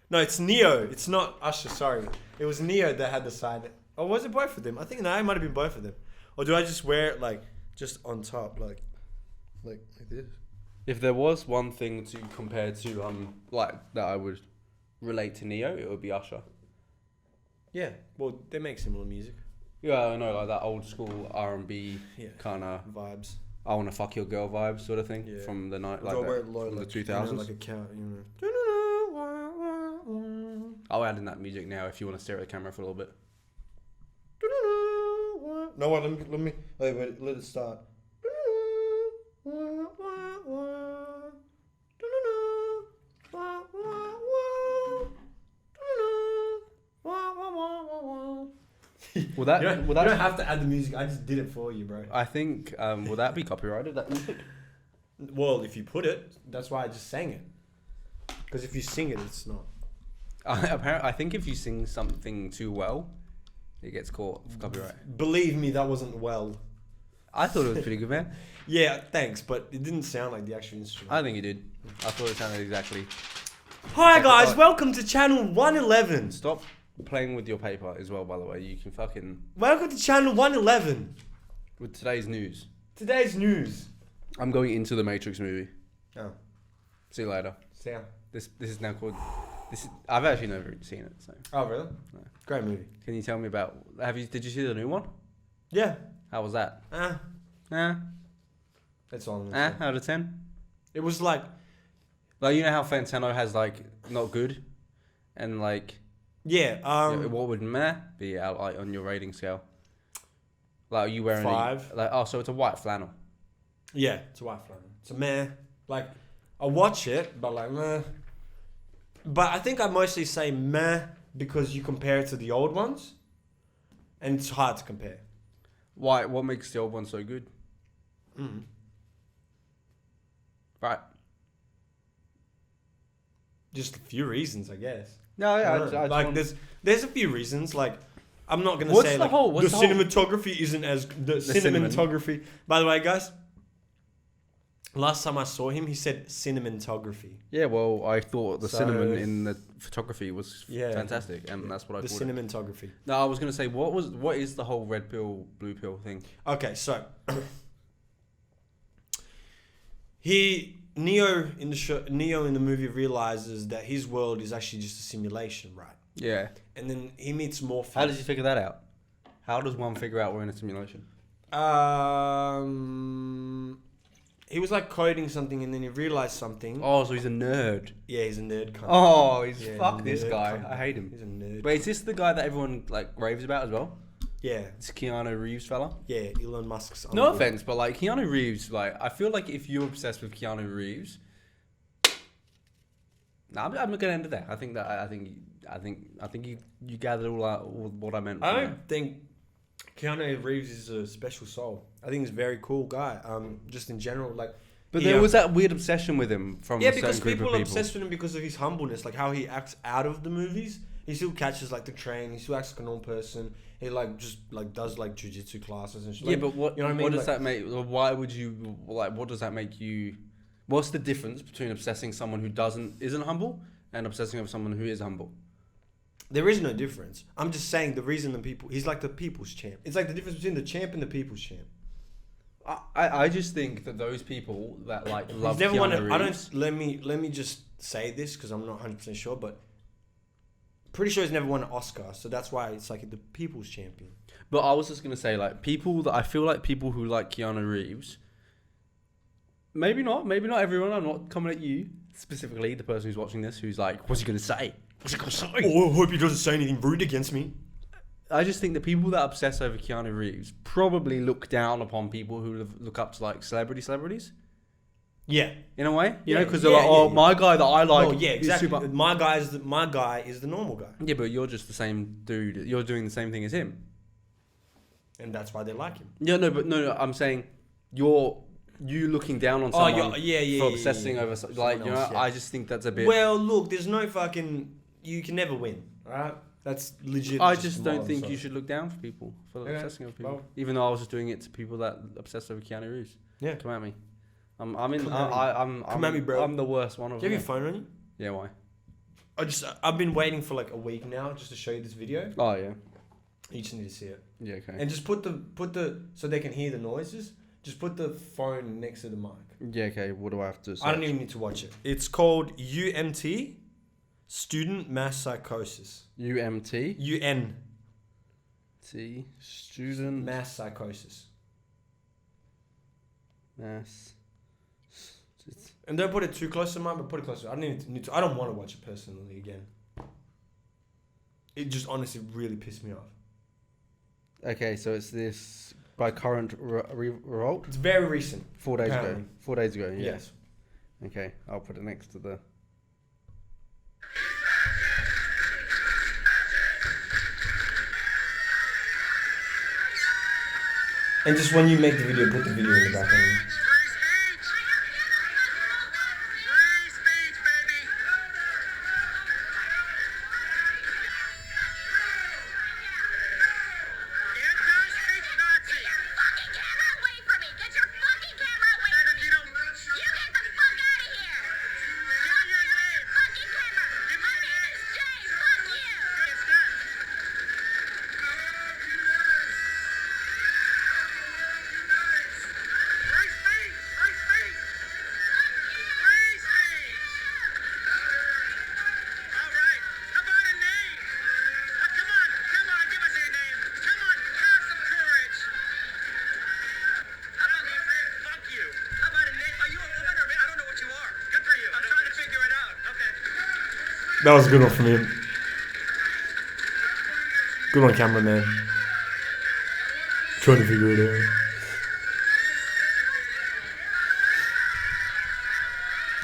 No, it's Neo. It's not Usher. Sorry, it was Neo that had the side. Or was it both of them? I think it might have been both of them. Or do I just wear it like just on top, like this? If there was one thing to compare to like that I would relate to Neo, it would be Usher. Yeah. Well, they make similar music. Yeah, I know, like that old school R&B kind of vibes. I want to fuck your girl vibes sort of thing from the night, like from the 2000s. Like a cow, I'll add in that music now if you want to stare at the camera for a little bit. No, what? Let me. Wait. Let it start. Will that? You don't have to add the music. I just did it for you, bro. I think. Will that be copyrighted? That music? Well, if you put it, that's why I just sang it. Because if you sing it, it's not. Apparently, I think if you sing something too well, it gets caught for copyright. Believe me, that wasn't well. I thought it was pretty good, man. Yeah, thanks, but it didn't sound like the actual instrument. I think you did. I thought it sounded exactly. Hi guys, welcome to channel 111. Stop playing with your paper as well, by the way. You can fucking. Welcome to channel 111. With today's news. Today's news. I'm going into the Matrix movie. Oh. See you later. See ya. This is now called. I've actually never seen it. So. Oh really? No. Great movie. Can you tell me about? Did you see the new one? Yeah. How was that? That's all. Out of 10. It was like you know how Fantano has like not good, and like. Yeah. What would meh be out like on your rating scale? Like, are you wearing 5? So it's a white flannel. Yeah, it's a white flannel. It's a meh. Like, I watch it, but like meh. But I think I mostly say meh because you compare it to the old ones, and it's hard to compare. Why? What makes the old one so good? Right. Just a few reasons, I guess. No, I like there's a few reasons. Like, I'm not gonna say like the cinematography isn't as the cinematography. By the way, guys, last time I saw him, he said cinematography. Yeah, well, I thought the cinnamon in the photography was fantastic, and that's what I called it. The cinematography. No, I was gonna say what is the whole red pill, blue pill thing? Okay, so Neo in the movie realizes that his world is actually just a simulation, right? Yeah. And then he meets Morpheus. How does he figure that out? How does one figure out we're in a simulation? He was like coding something and then he realized something. Oh, so he's a nerd. Yeah, he's a nerd cunt. Oh, fuck this guy. Cunt. I hate him. He's a nerd. Wait, is this the guy that everyone like raves about as well? Yeah. It's Keanu Reeves fella? Yeah, Elon Musk's No offense, but like Keanu Reeves, like I feel like if you're obsessed with Keanu Reeves, I'm not gonna end it there. I think you gathered all out what I meant. I don't think Keanu Reeves is a special soul. I think he's a very cool guy. Just in general, like. But there was that weird obsession with him from a certain group of people. Yeah, because people are obsessed with him because of his humbleness, like how he acts out of the movies. He still catches like the train. He still acts like a normal person. He like just like does like jiu-jitsu classes and shit. Yeah, but what you know what I mean? What does that make? Why would you like? What does that make you? What's the difference between obsessing someone who isn't humble and obsessing over someone who is humble? There is no difference. I'm just saying the reason he's like the people's champ. It's like the difference between the champ and the people's champ. I just think that those people that like love Keanu Reeves. Let me just say this because I'm not 100% sure, but pretty sure he's never won an Oscar, so that's why it's like the people's champion. But I was just gonna say like people that I feel like people who like Keanu Reeves. Maybe not everyone. I'm not coming at you specifically, the person who's watching this, who's like, what's he gonna say? What's he gonna say? Oh, I hope he doesn't say anything rude against me. I just think the people that obsess over Keanu Reeves probably look down upon people who look up to like celebrities. Yeah, in a way, you know, because they're like, my guy that I like. Oh yeah, exactly. My guy is the normal guy. Yeah, but you're just the same dude. You're doing the same thing as him, and that's why they like him. Yeah, no. I'm saying you looking down on someone for obsessing over like you know. I just think that's a bit. Well, look, there's no fucking. You can never win, right? That's legit. I just don't think you should look down for people for obsessing over people. Well, even though I was just doing it to people that obsess over Keanu Reeves. Yeah, come at me. I'm come at me, bro. I'm the worst one of them. Do you have your phone on you? Yeah, why? I've been waiting for like a week now just to show you this video. Oh yeah. You just need to see it. Yeah. Okay. And just put the so they can hear the noises. Just put the phone next to the mic. Yeah. Okay. What do I have to? Search? I don't even need to watch it. It's called UMT, Student Mass Psychosis. UMT. UNT, Student Mass Psychosis. Mass. And don't put it too close to mine, but put it closer. I don't need to. I don't want to watch it personally again. It just honestly really pissed me off. Okay, so it's this by current revolt. It's very recent. 4 days apparently. ago. 4 days ago. Yeah. Yes. Okay, I'll put it next to the. And just when you make the video, put the video in the background. That was a good one from him. Good one, cameraman. Trying to figure it out.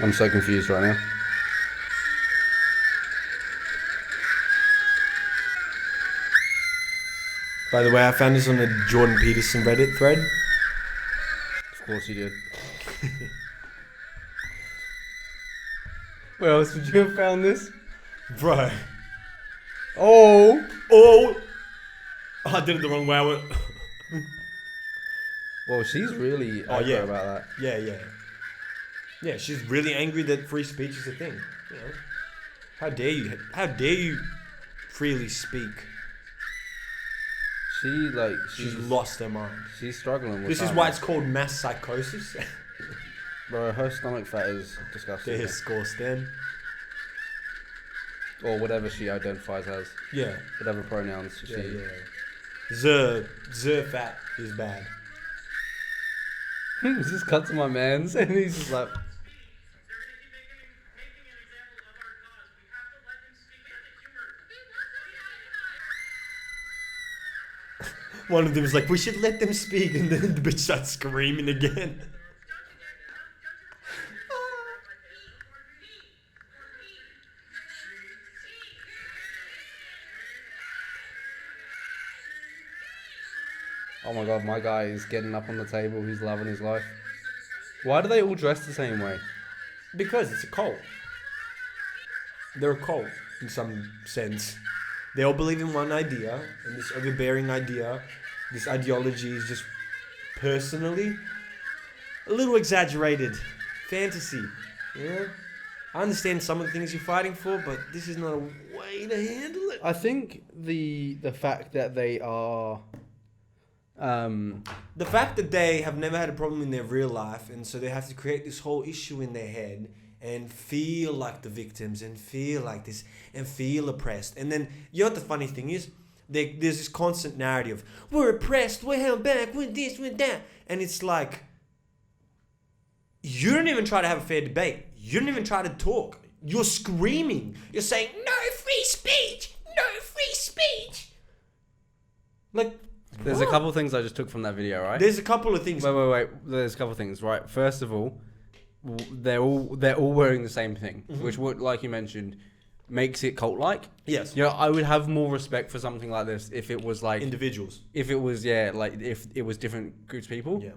I'm so confused right now. By the way, I found this on the Jordan Peterson Reddit thread. Of course you did. Where else would you have found this? Bro. Oh! I did it the wrong way. I went. Well, she's really Oh, angry yeah. about that. Yeah. Yeah, she's really angry that free speech is a thing. You know, how dare you? How dare you freely speak? She's lost her mind. She's struggling with This is that. why it's called mass psychosis. Bro, her stomach fat is disgusting. There's Scorestan. Or whatever she identifies as. Yeah. Whatever pronouns she... Yeah. Zer fat is bad. Just cut to my man's and he's just like... One of them was like, we should let them speak, and then the bitch starts screaming again. Oh my god, my guy is getting up on the table. He's loving his life. Why do they all dress the same way? Because it's a cult. They're a cult in some sense. They all believe in one idea, and this overbearing idea, this ideology is just personally a little exaggerated fantasy. Yeah, I understand some of the things you're fighting for, but this is not a way to handle it. I think the fact that they are... The fact that they have never had a problem in their real life, and so they have to create this whole issue in their head and feel like the victims and feel like this and feel oppressed. And then, you know what the funny thing is? There's this constant narrative. We're oppressed, we're held back, we're this, we're that. And it's like, you don't even try to have a fair debate. You don't even try to talk. You're screaming. You're saying, no free speech, no free speech. Like, There's what? a couple of things I just took from that video, right? There's a couple of things. Wait. There's a couple of things, right? First of all, they're all wearing the same thing, which, like you mentioned, makes it cult-like. Yes. You know, I would have more respect for something like this if it was like Individuals. if it was if it was different groups of people. Yeah.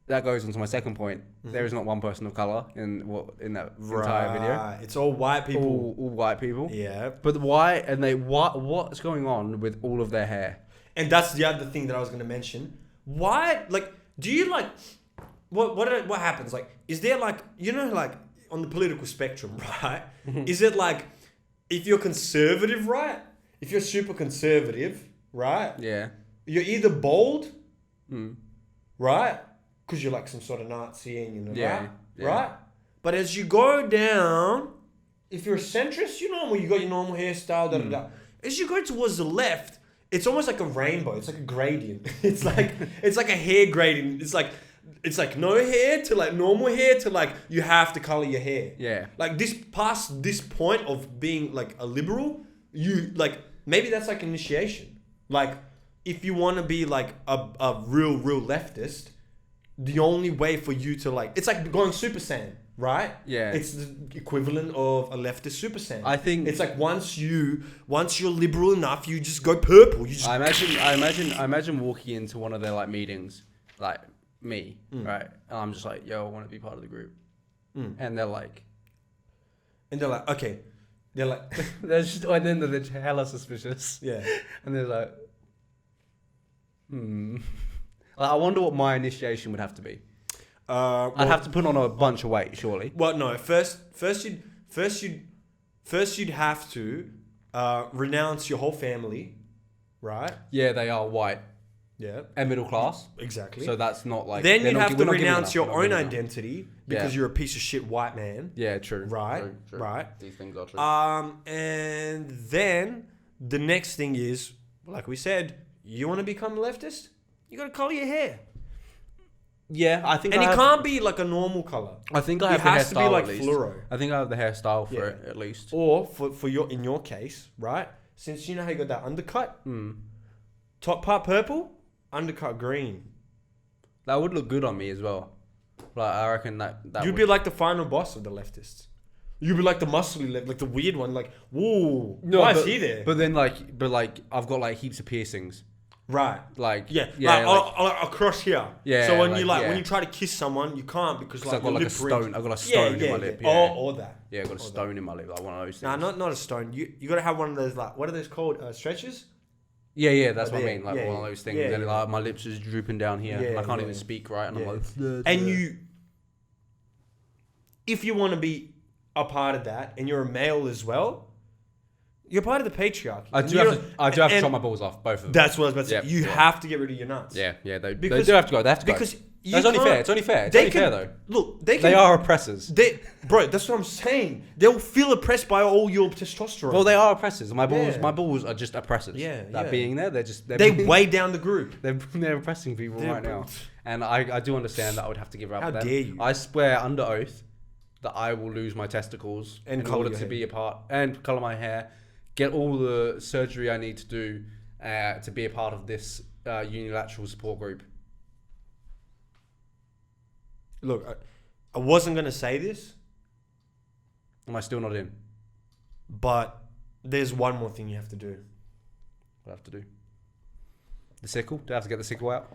That goes on to my second point. There is not one person of color in that entire video. It's all white people. All white people. Yeah. But why? And what's going on with all of their hair? And that's the other thing that I was going to mention. Why, like, do you like, what happens? Like, is there like, you know, like on the political spectrum, right? Is it like if you're conservative, right? If you're super conservative, right? Yeah. You're either bold, Mm. right? Because you're like some sort of Nazi and you know Yeah, that, yeah. right? But as you go down, if you're a centrist, you got your normal hairstyle, da da da. As you go towards the left, it's almost like a rainbow. It's like a gradient. It's like a hair gradient. It's like no hair to like normal hair to like you have to color your hair. Yeah. Like past this point of being like a liberal, you like maybe that's like initiation. Like if you want to be like a real leftist, the only way for you to like it's like going Super Saiyan, right? Yeah. It's the equivalent of a leftist Super Saiyan. I think It's like once you're liberal enough, you just go purple. You just I imagine walking into one of their like meetings, like me, right? And I'm just like, yo, I want to be part of the group. And they're like, okay. They're like they're just, and then they're hella suspicious. yeah. And they're like, Like, I wonder what my initiation would have to be. I'd have to put on a bunch of weight, surely. Well, no. First you'd have to renounce your whole family, right? Yeah, they are white Yeah, and middle class. exactly. So that's not like. Then they're you'd not have gi- to we're not giving renounce enough, your we're not own giving enough. identity because Yeah. you're a piece of shit white man, Yeah, true. right? True. Right. These things are true. And then the next thing is, like we said, you want to become a leftist, you got to color your hair, Yeah, I think. and I it have, can't be like a normal color. I think I It have the has to be hairstyle like at least. fluoro. I think I have the hairstyle for Yeah. it at least. Or for in your case, right? Since you know how you got that undercut, top part purple, undercut green. That would look good on me as well. Like I reckon that You'd would, be like the final boss of the leftists. You'd be like the muscly left, like the weird one. Like, whoa, No, why but, is he there? But then I've got like heaps of piercings. Right. Like Yeah. yeah, like, across here. Yeah, So when like, you like yeah. when you try to kiss someone, you can't because like I've got your like a lip rings. stone. I've got a stone in my lip. Yeah. Yeah, Or that. yeah, I got a stone in my lip. Like one of those things. Nah, not a stone. You got to have one of those like what are those called? Stretchers. Yeah, that's Oh, what I yeah, mean. Like yeah, one of those things. yeah, and yeah. like my lips is drooping down here. Yeah, and I can't yeah. even speak right. And Yeah. I'm like, And you, if you want to be a part of that, and you're a male as well, you're part of the patriarchy. I do have to and chop my balls off, both of them. That's what I was about to say. Yep, You yeah. have to get rid of your nuts. Yeah, they Because- do have to go. They have to go. Because you That's only can't- fair. It's only fair. It's they only fair can- though. Look, they They are oppressors. Bro, that's what I'm saying. They'll feel oppressed by all your testosterone. Well, they are oppressors. My balls, Yeah. my balls are just oppressors. Yeah, that yeah. being there, they're They weigh down the group. they're oppressing people They're- right now, and I do understand that I would have to give up. How with them. dare you. I swear under oath that I will lose my testicles And in colour order your to hair. be a part and color my hair, get all the surgery I need to do to be a part of this unilateral support group. Look, I wasn't gonna say this, Am I still not in? but there's one more thing you have to do. What do I have to do? The sickle? Do I have to get the sickle out?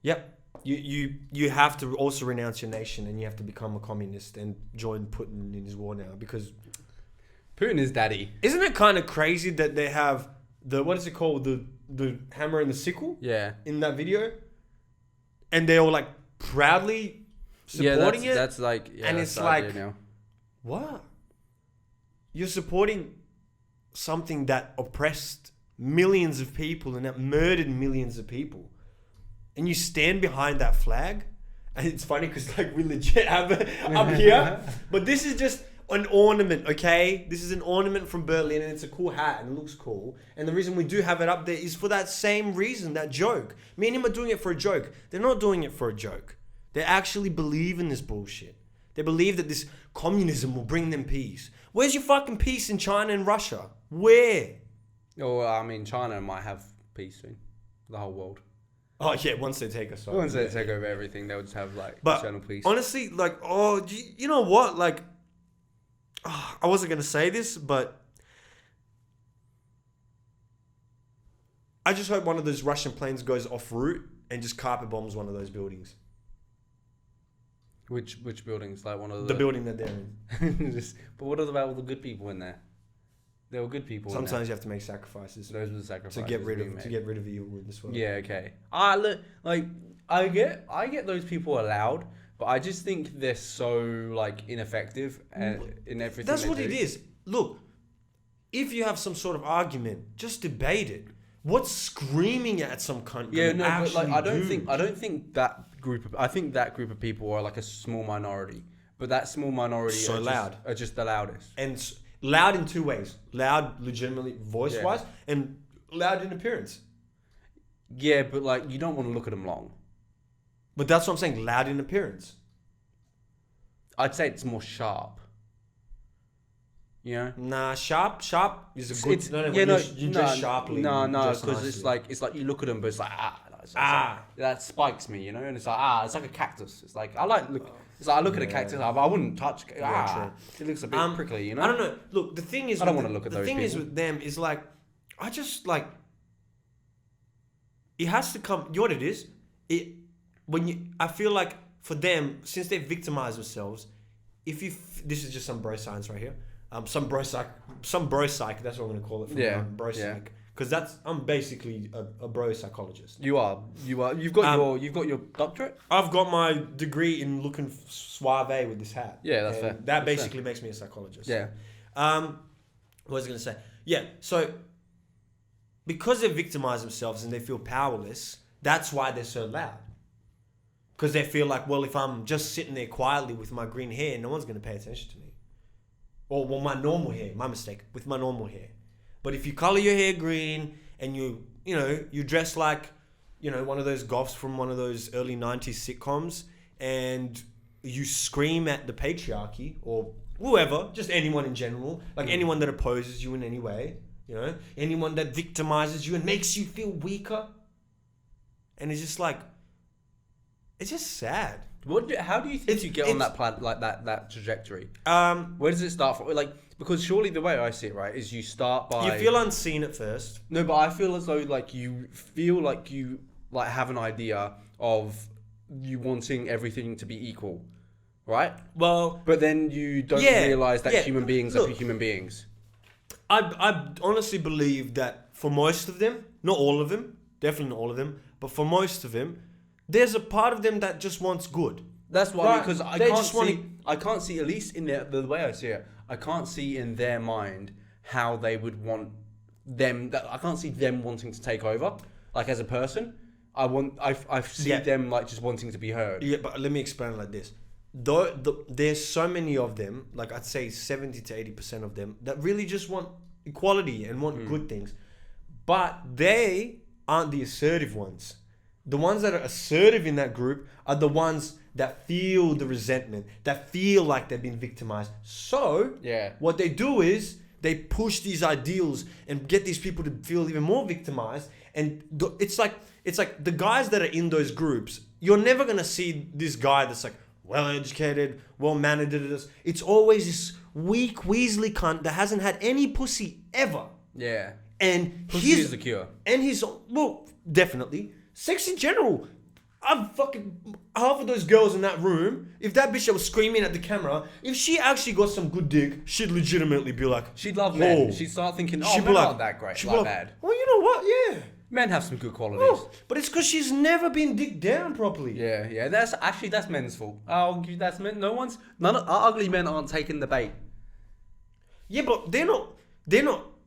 Yep. You have to also renounce your nation, and you have to become a communist and join Putin in his war now. Because Putin is daddy. isn't it kind of crazy that they have the what is it called the hammer and the sickle Yeah. in that video, and they're all like proudly supporting it. That's like, yeah, And that's it's the like- idea now. What? You're supporting something that oppressed millions of people and that murdered millions of people. And you stand behind that flag. And it's funny because like we legit have it up here. But this is just an ornament, okay? This is an ornament from Berlin and it's a cool hat and it looks cool. And the reason we do have it up there is for that same reason, that joke. Me and him are doing it for a joke. They're not doing it for a joke. They actually believe in this bullshit. They believe that this communism will bring them peace. Where's your fucking peace in China and Russia? Where? Oh, I mean, China might have peace soon. The whole world. Oh yeah, once they take us over. Once they take over everything, they'll just have like But eternal peace. honestly, like, oh, you know what? Like, I wasn't gonna say this, but I just hope one of those Russian planes goes off route and just carpet bombs one of those buildings. Which buildings? Like one of The building that they're in. But what about all the good people in there? There were good people. Sometimes you have to make sacrifices in there. Those were the sacrifices to get rid being of made. evil in this world. Yeah. Okay. Look, like I get those people allowed But I just think they're so like ineffective in everything. That's they what do. it is. Look, if you have some sort of argument, just debate it. What's screaming at some cunt? Yeah, no, but like I do? don't think that group of people are like a small minority. But that small minority So are just the loudest. And loud in two ways: loud, legitimately voice-wise, and loud in appearance. Yeah, but like you don't want to look at them long. But that's what I'm saying. Loud in appearance. I'd say it's more sharp. You know? Nah, sharp is a good. You dress sharply. No, dress because nicely. it's like you look at them, but it's like that spikes me, you know, and it's like it's like a cactus. It's like I look at a cactus, but I wouldn't touch. It looks a bit prickly, you know. I don't know. Look, the thing is, I don't want to look at those. The thing is with them is like, I just like. It has to come. You know what it is? I feel like for them, since they victimize themselves, this is just some bro science right here. Some bro psych. That's what I'm gonna call it. Bro psych. Because I'm basically a bro psychologist. You are. You've got your doctorate. I've got my degree in looking suave with this hat. Yeah, that's fair. That basically makes me a psychologist. Yeah. What was I gonna say? Yeah. So because they victimize themselves and they feel powerless, that's why they're so loud. Because they feel like, well, if I'm just sitting there quietly with my green hair, no one's gonna pay attention to me. Or my normal hair. My mistake. With my normal hair. But if you color your hair green and you dress like, one of those goths from one of those early 90s sitcoms and you scream at the patriarchy or whoever, just anyone in general, like anyone that opposes you in any way, anyone that victimizes you and makes you feel weaker. And it's just like, it's just sad. How do you think you get on that plan, like that trajectory? Where does it start from? Like, because surely the way I see it, right, is you start by... You feel unseen at first. No, but I feel as though like you feel like you like have an idea of you wanting everything to be equal, right? Well... But then you don't realise that human beings are human beings. I honestly believe that for most of them, not all of them, definitely not all of them, but for most of them, there's a part of them that just wants good. That's why, right? Because I can't see, at least in the way I see it, I can't see in their mind how they would want them. I can't see them wanting to take over, like as a person. I see them like just wanting to be heard. Yeah, but let me explain it like this. There's so many of them, like I'd say 70 to 80% of them, that really just want equality and want good things. But they aren't the assertive ones. The ones that are assertive in that group are the ones that feel the resentment, that feel like they've been victimized. So, what they do is they push these ideals and get these people to feel even more victimized. And it's like the guys that are in those groups, you're never going to see this guy that's like well-educated, well-mannered. It's always this weak Weasley cunt that hasn't had any pussy ever. Yeah. And pussy is the cure. And definitely. Sex in general. I'm fucking... Half of those girls in that room, if that bitch that was screaming at the camera, if she actually got some good dick, she'd legitimately be like... She'd love men. She'd start thinking, men aren't that great, like bad. Well, you know what? Yeah. Men have some good qualities. Oh, but it's because she's never been dicked down properly. Yeah. That's men's fault. That's men. Our ugly men aren't taking the bait. Yeah, but they're not...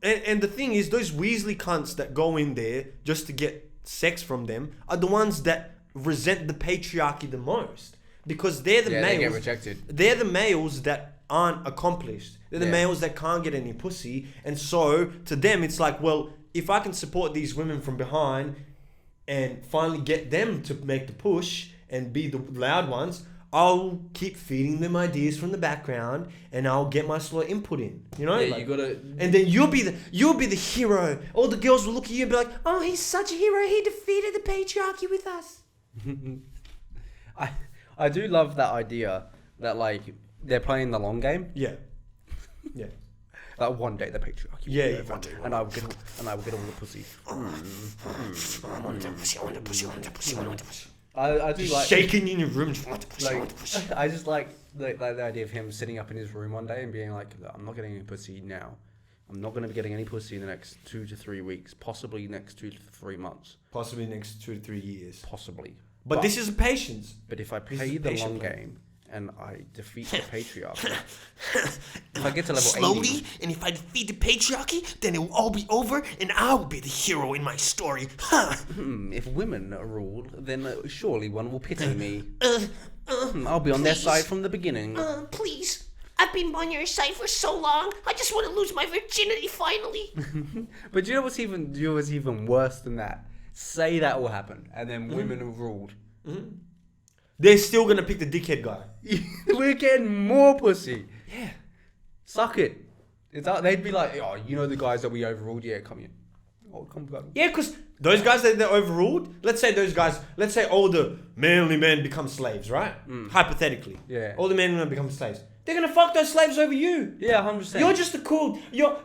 And the thing is, those Weasley cunts that go in there just to get sex from them are the ones that resent the patriarchy the most, because they're the males. They get rejected. They're the males that aren't accomplished. They're the males that can't get any pussy, and so to them it's like, well, if I can support these women from behind and finally get them to make the push and be the loud ones, I'll keep feeding them ideas from the background and I'll get my slow input in. You know? Yeah, you gotta... And then you'll be the hero. All the girls will look at you and be like, oh, he's such a hero. He defeated the patriarchy with us. I do love that idea that like they're playing the long game. Yeah. Yeah. Like one day the patriarchy. Yeah. And I will get all the pussy. I want the pussy. I do like shaking in your room. I just like the idea of him sitting up in his room one day and being like, I'm not getting any pussy now. I'm not going to be getting any pussy in the next 2 to 3 weeks, possibly next 2 to 3 months, possibly next 2 to 3 years, possibly. But this is patience. But if I This play is the patient long play. game and I defeat the patriarchy, if I get to level Slowly, 80, and if I defeat the patriarchy, then it will all be over, and I will be the hero in my story. Huh. if women rule, then surely one will pity me. Uh, I'll be on their please. side from the beginning. Please. I've been on your side for so long. I just want to lose my virginity finally. But do you know what's even worse than that? Say that will happen, and then women have ruled. They're still gonna pick the dickhead guy. We're getting more pussy. Yeah. Suck it. They'd be like, oh, you know the guys that we overruled? Yeah, come here. Oh, come. Yeah, because those guys that they're overruled, let's say all the manly men become slaves, right? Hypothetically. Yeah. All the manly men become slaves. They're going to fuck those slaves over you. Yeah, 100%. You're just a cool... you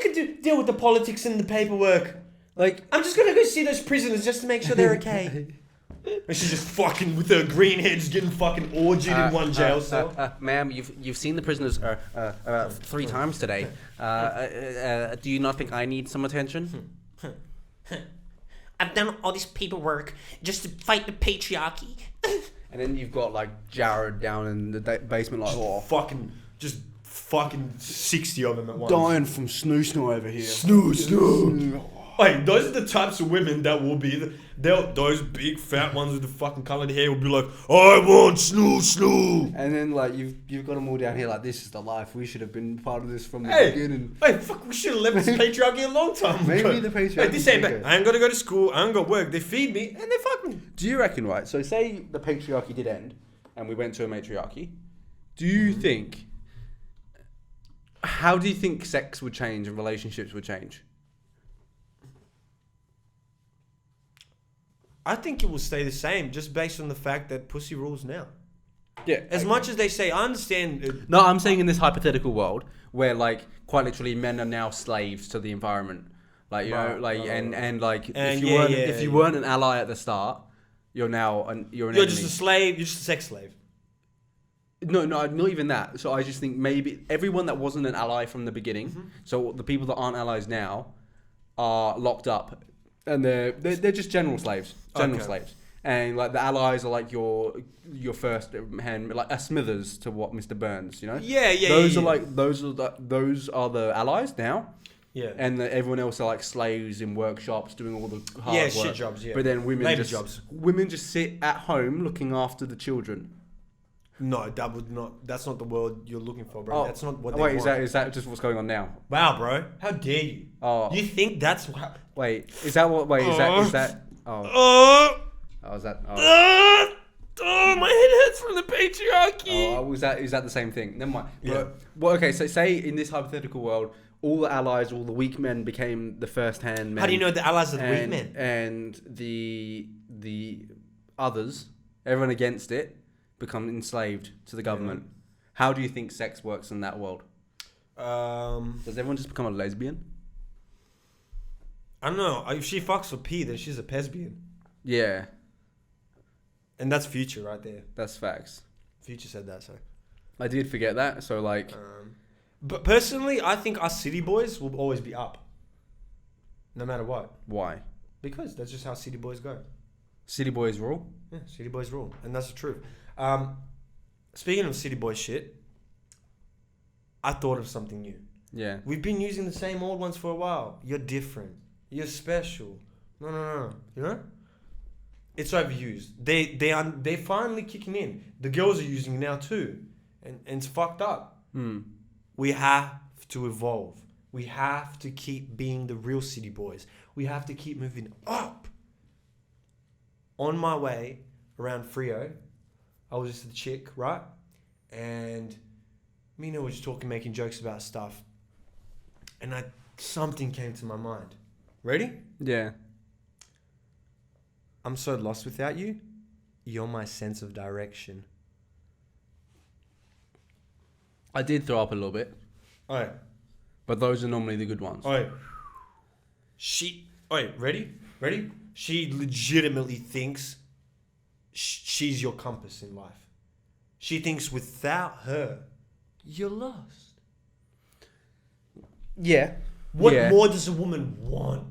can deal with the politics and the paperwork. Like, I'm just going to go see those prisoners just to make sure they're okay. And she's just fucking with her green heads getting fucking orgied in one jail cell. ma'am, you've seen the prisoners 3 times today. Do you not think I need some attention? I've done all this paperwork just to fight the patriarchy. And then you've got like Jared down in the basement, like, oh, fucking 60 of them at once. dying from snoo over here. Snoo. Wait, those are the types of women that will be those big fat ones with the fucking coloured hair will be like, I want snoo. And then like you've got them all down here like, this is the life. We should have been part of this from the beginning. Hey, fuck, we should have left this patriarchy a long time ago. Maybe the patriarchy. Hey, this ain't bad. I ain't gotta go to school. I ain't gotta work. They feed me and they fuck me. Do you reckon, right? So say the patriarchy did end and we went to a matriarchy. Do you think? How do you think sex would change and relationships would change? I think it will stay the same just based on the fact that pussy rules now. Yeah. As much as they say, I understand. No, I'm saying in this hypothetical world where, like, quite literally, men are now slaves to the environment. Like, you know, like, and like, if you weren't an ally at the start, you're now you're You're just a slave. You're just a sex slave. No, not even that. So I just think maybe everyone that wasn't an ally from the beginning, so the people that aren't allies now, are locked up, and they're just general slaves, slaves. And like the allies are like your first hand, like a Smithers to what Mr. Burns, you know? Those are the allies now. Yeah. And everyone else are like slaves in workshops doing all the hard work. shit jobs. Yeah. But then Labor jobs. Women just sit at home looking after the children. No, that's not the world you're looking for, bro. That's not what they wait, want. is that just what's going on now? Wow, bro. How dare you? Oh. You think that's what... Wait, is that what... Wait, is that... Oh. Is that... Oh. My head hurts from the patriarchy. Oh, is that the same thing? Never mind. Yeah. Well, okay, so say in this hypothetical world, all the allies, all the weak men became the first-hand men. How do you know the allies are the weak men? And the others, everyone against it, become enslaved to the government. Yeah. How do you think sex works in that world? Does everyone just become a lesbian? I don't know. If she fucks for P, then she's a lesbian. Yeah. And that's Future right there. That's facts. Future said that, so. I did forget that, so like... But personally, I think us city boys will always be up. No matter what. Why? Because that's just how city boys go. City boys rule? Yeah, city boys rule. And that's the truth. Speaking of city boy shit, I thought of something new. Yeah. We've been using the same old ones for a while. You're different. You're special. No. You know? It's overused. They're finally kicking in. The girls are using it now too. And it's fucked up. We have to evolve. We have to keep being the real city boys. We have to keep moving up. On my way around Frio, I was just a chick, right? And me and her were just talking, making jokes about stuff. And something came to my mind. Ready? Yeah. I'm so lost without you. You're my sense of direction. I did throw up a little bit. Alright. But those are normally the good ones. Alright. Ready? She legitimately thinks she's your compass in life. She thinks without her, you're lost. Yeah. What more does a woman want?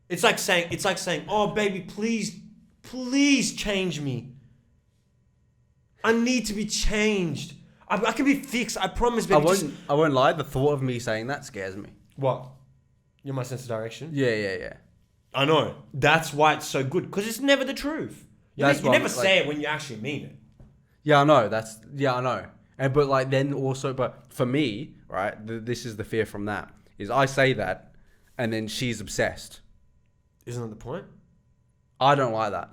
It's like saying, oh baby, please please change me. I need to be changed. I can be fixed. I promise, baby. I won't lie. The thought of me saying that scares me. What? You're my sense of direction? Yeah. I know. That's why it's so good. Because it's never the truth. You never say it when you actually mean it. Yeah, I know. I know. And but like then also, but for me, right? This is the fear from that. Is I say that, and then she's obsessed. Isn't that the point? I don't like that.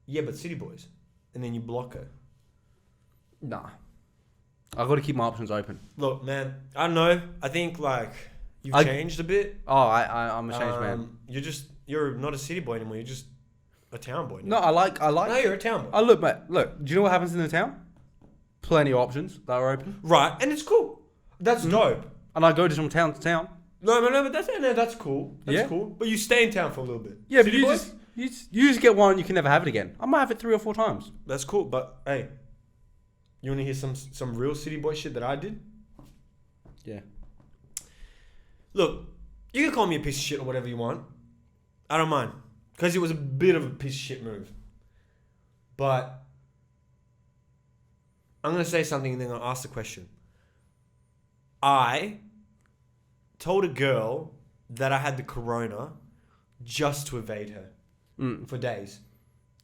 Yeah, but city boys. And then you block her. Nah. I got to keep my options open. Look, man. I don't know. I think like you've changed a bit. Oh, I'm a changed man. You're not a city boy anymore. You're just a town boy No, now. I like. No, you're a town boy. Oh, look, mate. Look, do you know what happens in the town? Plenty of options that are open. Right, and it's cool. That's dope. And I go just from town to town. No, but that's cool. That's cool. But you stay in town for a little bit. Yeah, city but boys? you just get one, you can never have it again. I might have it 3 or 4 times. That's cool, but hey, you want to hear some real city boy shit that I did? Yeah. Look, you can call me a piece of shit or whatever you want. I don't mind. Because it was a bit of a piece of shit move. But I'm going to say something and then I'll ask the question. I told a girl that I had the corona just to evade her for days.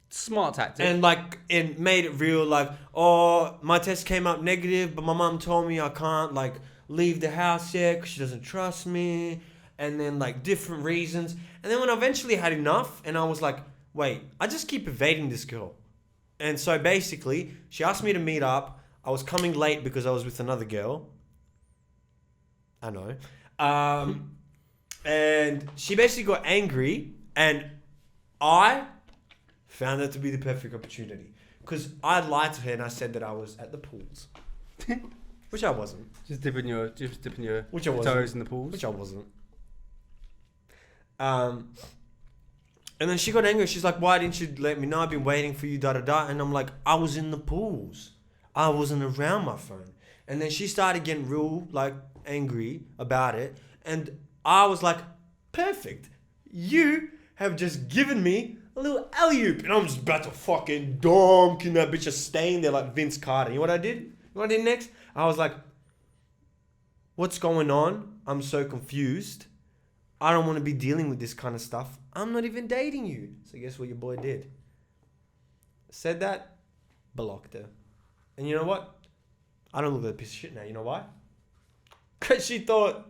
Smart tactic. And like, it made it real, like, oh, my test came up negative, but my mum told me I can't like leave the house yet because she doesn't trust me. And then like different reasons. And then when I eventually had enough and I was like, wait, I just keep evading this girl. And so basically, she asked me to meet up. I was coming late because I was with another girl. I know. And she basically got angry and I found that to be the perfect opportunity. Because I lied to her and I said that I was at the pools. Which I wasn't. Just dipping your Which I wasn't. toes in the pools. Which I wasn't. And then she got angry. She's like, why didn't you let me know? I've been waiting for you, da-da-da. And I'm like, I was in the pools. I wasn't around my phone. And then she started getting real, like, angry about it. And I was like, perfect. You have just given me a little alley-oop. And I'm just about to fucking donk. And that bitch is staying there like Vince Carter. You know what I did? You know what I did next? I was like, what's going on? I'm so confused. I don't want to be dealing with this kind of stuff. I'm not even dating you. So guess what your boy did? Said that, blocked her. And you know what? I don't look at a piece of shit now. You know why? Because she thought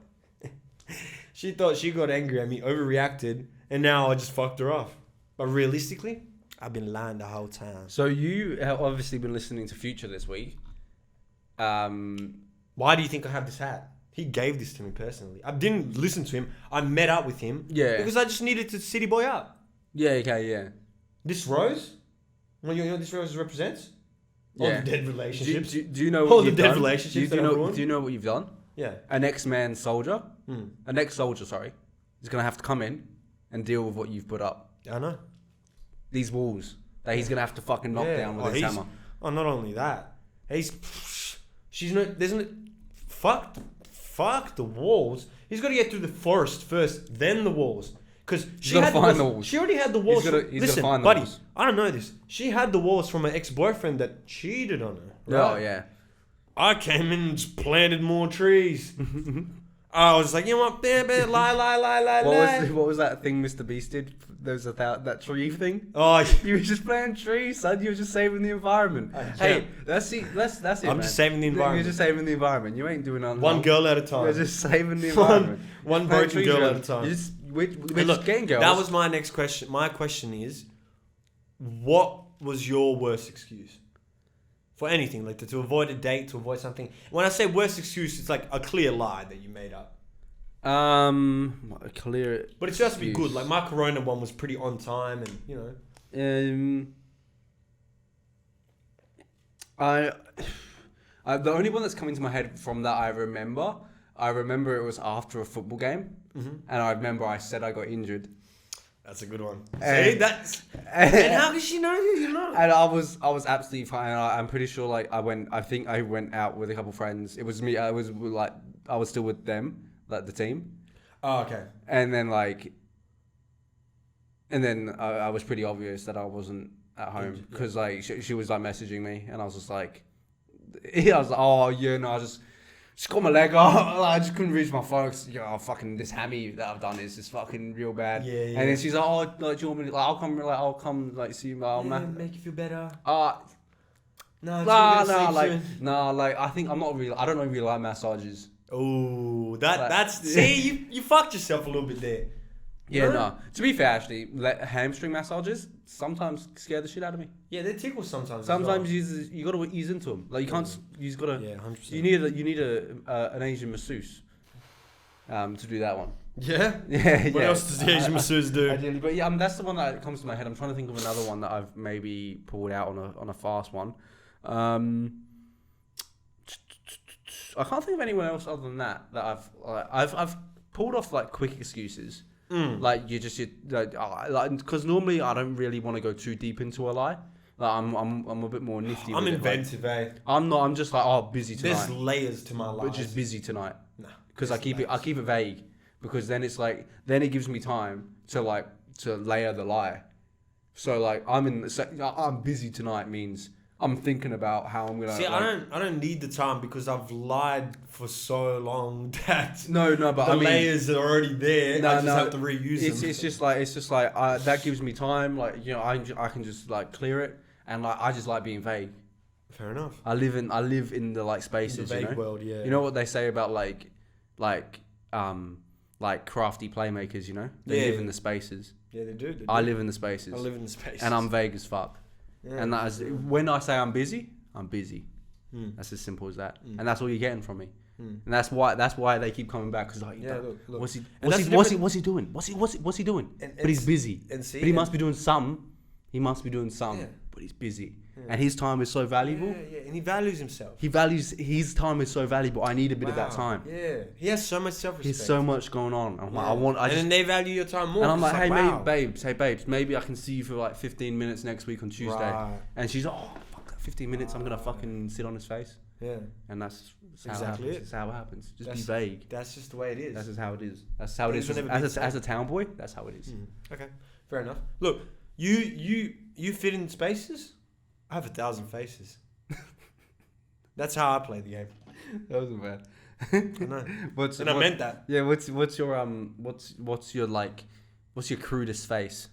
she got angry at me, overreacted, and now I just fucked her off. But realistically, I've been lying the whole time. So you have obviously been listening to Future this week. Why do you think I have this hat? He gave this to me personally. I didn't listen to him. I met up with him. Yeah. Because I just needed to city boy up. Yeah, okay, yeah. This rose? You know what this rose represents? All Yeah. the dead relationships. Do you know All what the you've dead done? relationships Do that you I've know? ruined? Do you know what you've done? Yeah. An ex-man soldier, Hmm. an ex-soldier, sorry, is gonna have to come in and deal with what you've put up. I know. These walls that he's gonna have to fucking knock down with his hammer. Oh, not only that. She's not. There's no. Fuck the walls. He's got to get through the forest first, then the walls. Because she gotta had find the the walls. walls. She already had the walls. He's gotta find the buddy, walls. I don't know this. She had the walls from her ex-boyfriend that cheated on her. Oh Right? yeah. I came in and just planted more trees. I was like, you know what, lie. What was that thing Mr. Beast did? There was that tree thing. Oh, You were just planting trees, son. You were just saving the environment. Hey, that's it. I'm man. just saving the environment. You're just saving the environment. You ain't doing nothing. one wrong. girl at a time. You're just saving the environment. one Plant broken trees girl around. at a time. We're Hey, just getting girls. That was my next question. My question is, what was your worst excuse for anything, like to avoid a date, to avoid something? When I say worst excuse, it's like a clear lie that you made up. a clear. But it has to be excuse. good. Like my Corona one was pretty on time, and you know. The only one that's coming to my head from that I remember it was after a football game, and I remember I said I got injured. That's a good one. And- See, that's. And how does she know you? You know. And I was absolutely fine. I'm pretty sure like I think I went out with a couple friends. It was me. I was still with them, like the team. Oh, okay. And then like And then I was pretty obvious that I wasn't at home because like she was like messaging me, and I was just like, I was like, oh yeah, no, I just got my leg off. I just couldn't reach my phone. Fucking this hammy that I've done is just fucking real bad. Yeah, yeah. And then she's like, oh, like, do you want me to, like, I'll come like see you. Make you feel better. No, like I think I don't really like massages. oh, that's see, you fucked yourself a little bit there. Yeah, no. To be fair, actually, hamstring massages sometimes scare the shit out of me. Yeah, they tickle sometimes. Sometimes you gotta ease into them. Like you can't. You just gotta. Yeah, 100%. You need an Asian masseuse, to do that one. Yeah. Yeah. What else does the Asian masseuse do? Ideally, but yeah, that's the one that comes to my head. I'm trying to think of another one that I've maybe pulled out on a fast one. I can't think of anyone else other than that I've pulled off like quick excuses. Like because normally I don't really want to go too deep into a lie. Like I'm a bit more nifty. I'm inventive, eh? I'm not. I'm just like busy tonight. There's layers to my life. But just busy tonight. Nah. Because I keep it vague, because then it's like it gives me time to layer the lie. So like I'm busy tonight means I'm thinking about how I'm gonna. See, I don't need the time because I've lied for so long that no, but the layers are already there. I just have to reuse them. It's just like that gives me time. Like I can just like clear it, and like I just like being vague. Fair enough. I live in the like spaces. The vague world, yeah. You know what they say about like crafty playmakers. You know they live in the spaces. Yeah, they do. I live in the spaces. I live in the spaces, and I'm vague as fuck. Yeah. And that is when I say I'm busy. That's as simple as that, and that's all you're getting from me. And that's why they keep coming back, because like, look. what's he doing? What's he doing? But he's busy. But he must be doing something. But he's busy, and his time is so valuable. Yeah, and he values himself. His time is so valuable. I need a bit of that time. Yeah, he has so much self-respect. He's so much going on. I'm like, then they value your time more. And I'm like, hey, wow. babes, maybe I can see you for like 15 minutes next week on Tuesday. Right. And she's like, oh, fuck that 15 minutes. I'm gonna fucking sit on his face. Yeah. And that's exactly it. That's how it happens. Just be vague. That's just the way it is. That's just how it is. That's how it is. As a town boy, that's how it is. Okay, fair enough. Look, you fit in spaces. I have 1,000 faces. That's how I play the game. That wasn't bad. I know. I meant that. Yeah. What's your crudest face?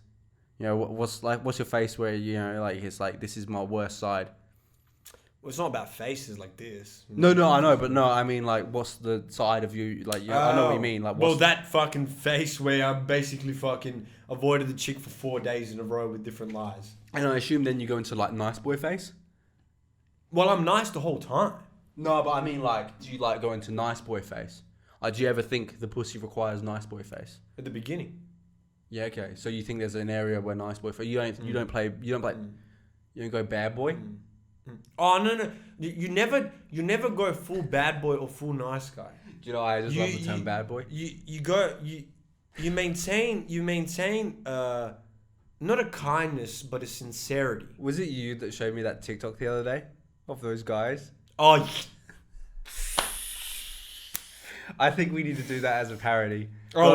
You know, what's your face where you know like it's like this is my worst side. Well, it's not about faces like this. No, I know, but no, I mean, like, what's the side of you, like, I know what you mean, like, that fucking face where I basically fucking avoided the chick for 4 days in a row with different lies. And I assume then you go into, like, nice boy face? Well, I'm nice the whole time. No, but I mean, like, do you, like, go into nice boy face? Like, do you ever think the pussy requires nice boy face? At the beginning. Yeah, okay, so you think there's an area where nice boy face, you don't go bad boy? Oh no! You never go full bad boy or full nice guy. Do you know I just love the term bad boy? You maintain not a kindness but a sincerity. Was it you that showed me that TikTok the other day of those guys? Oh, I think we need to do that as a parody. Oh,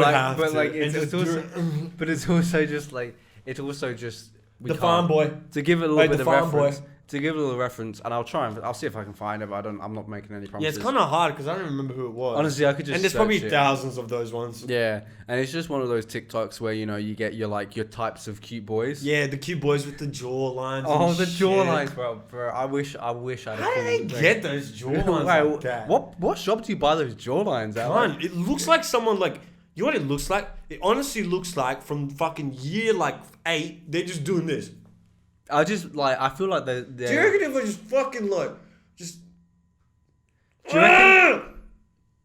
it's also just the farm boy to give it a little bit of reference. To give a little reference, and I'll see if I can find it, but I'm not making any promises. Yeah, it's kind of hard because I don't remember who it was. Honestly, I could just. And there's probably thousands of those ones. Yeah, and it's just one of those TikToks where you get your types of cute boys. Yeah, the cute boys with the jaw lines. Oh, the jaw lines, bro. I wish I had. How do they get those jaw lines like that? What shop do you buy those jaw lines at? It looks like someone like. You know what it looks like? It honestly looks like from fucking year 8, they're just doing this. I feel like they're... Do you reckon if I just fucking just... Do you reckon...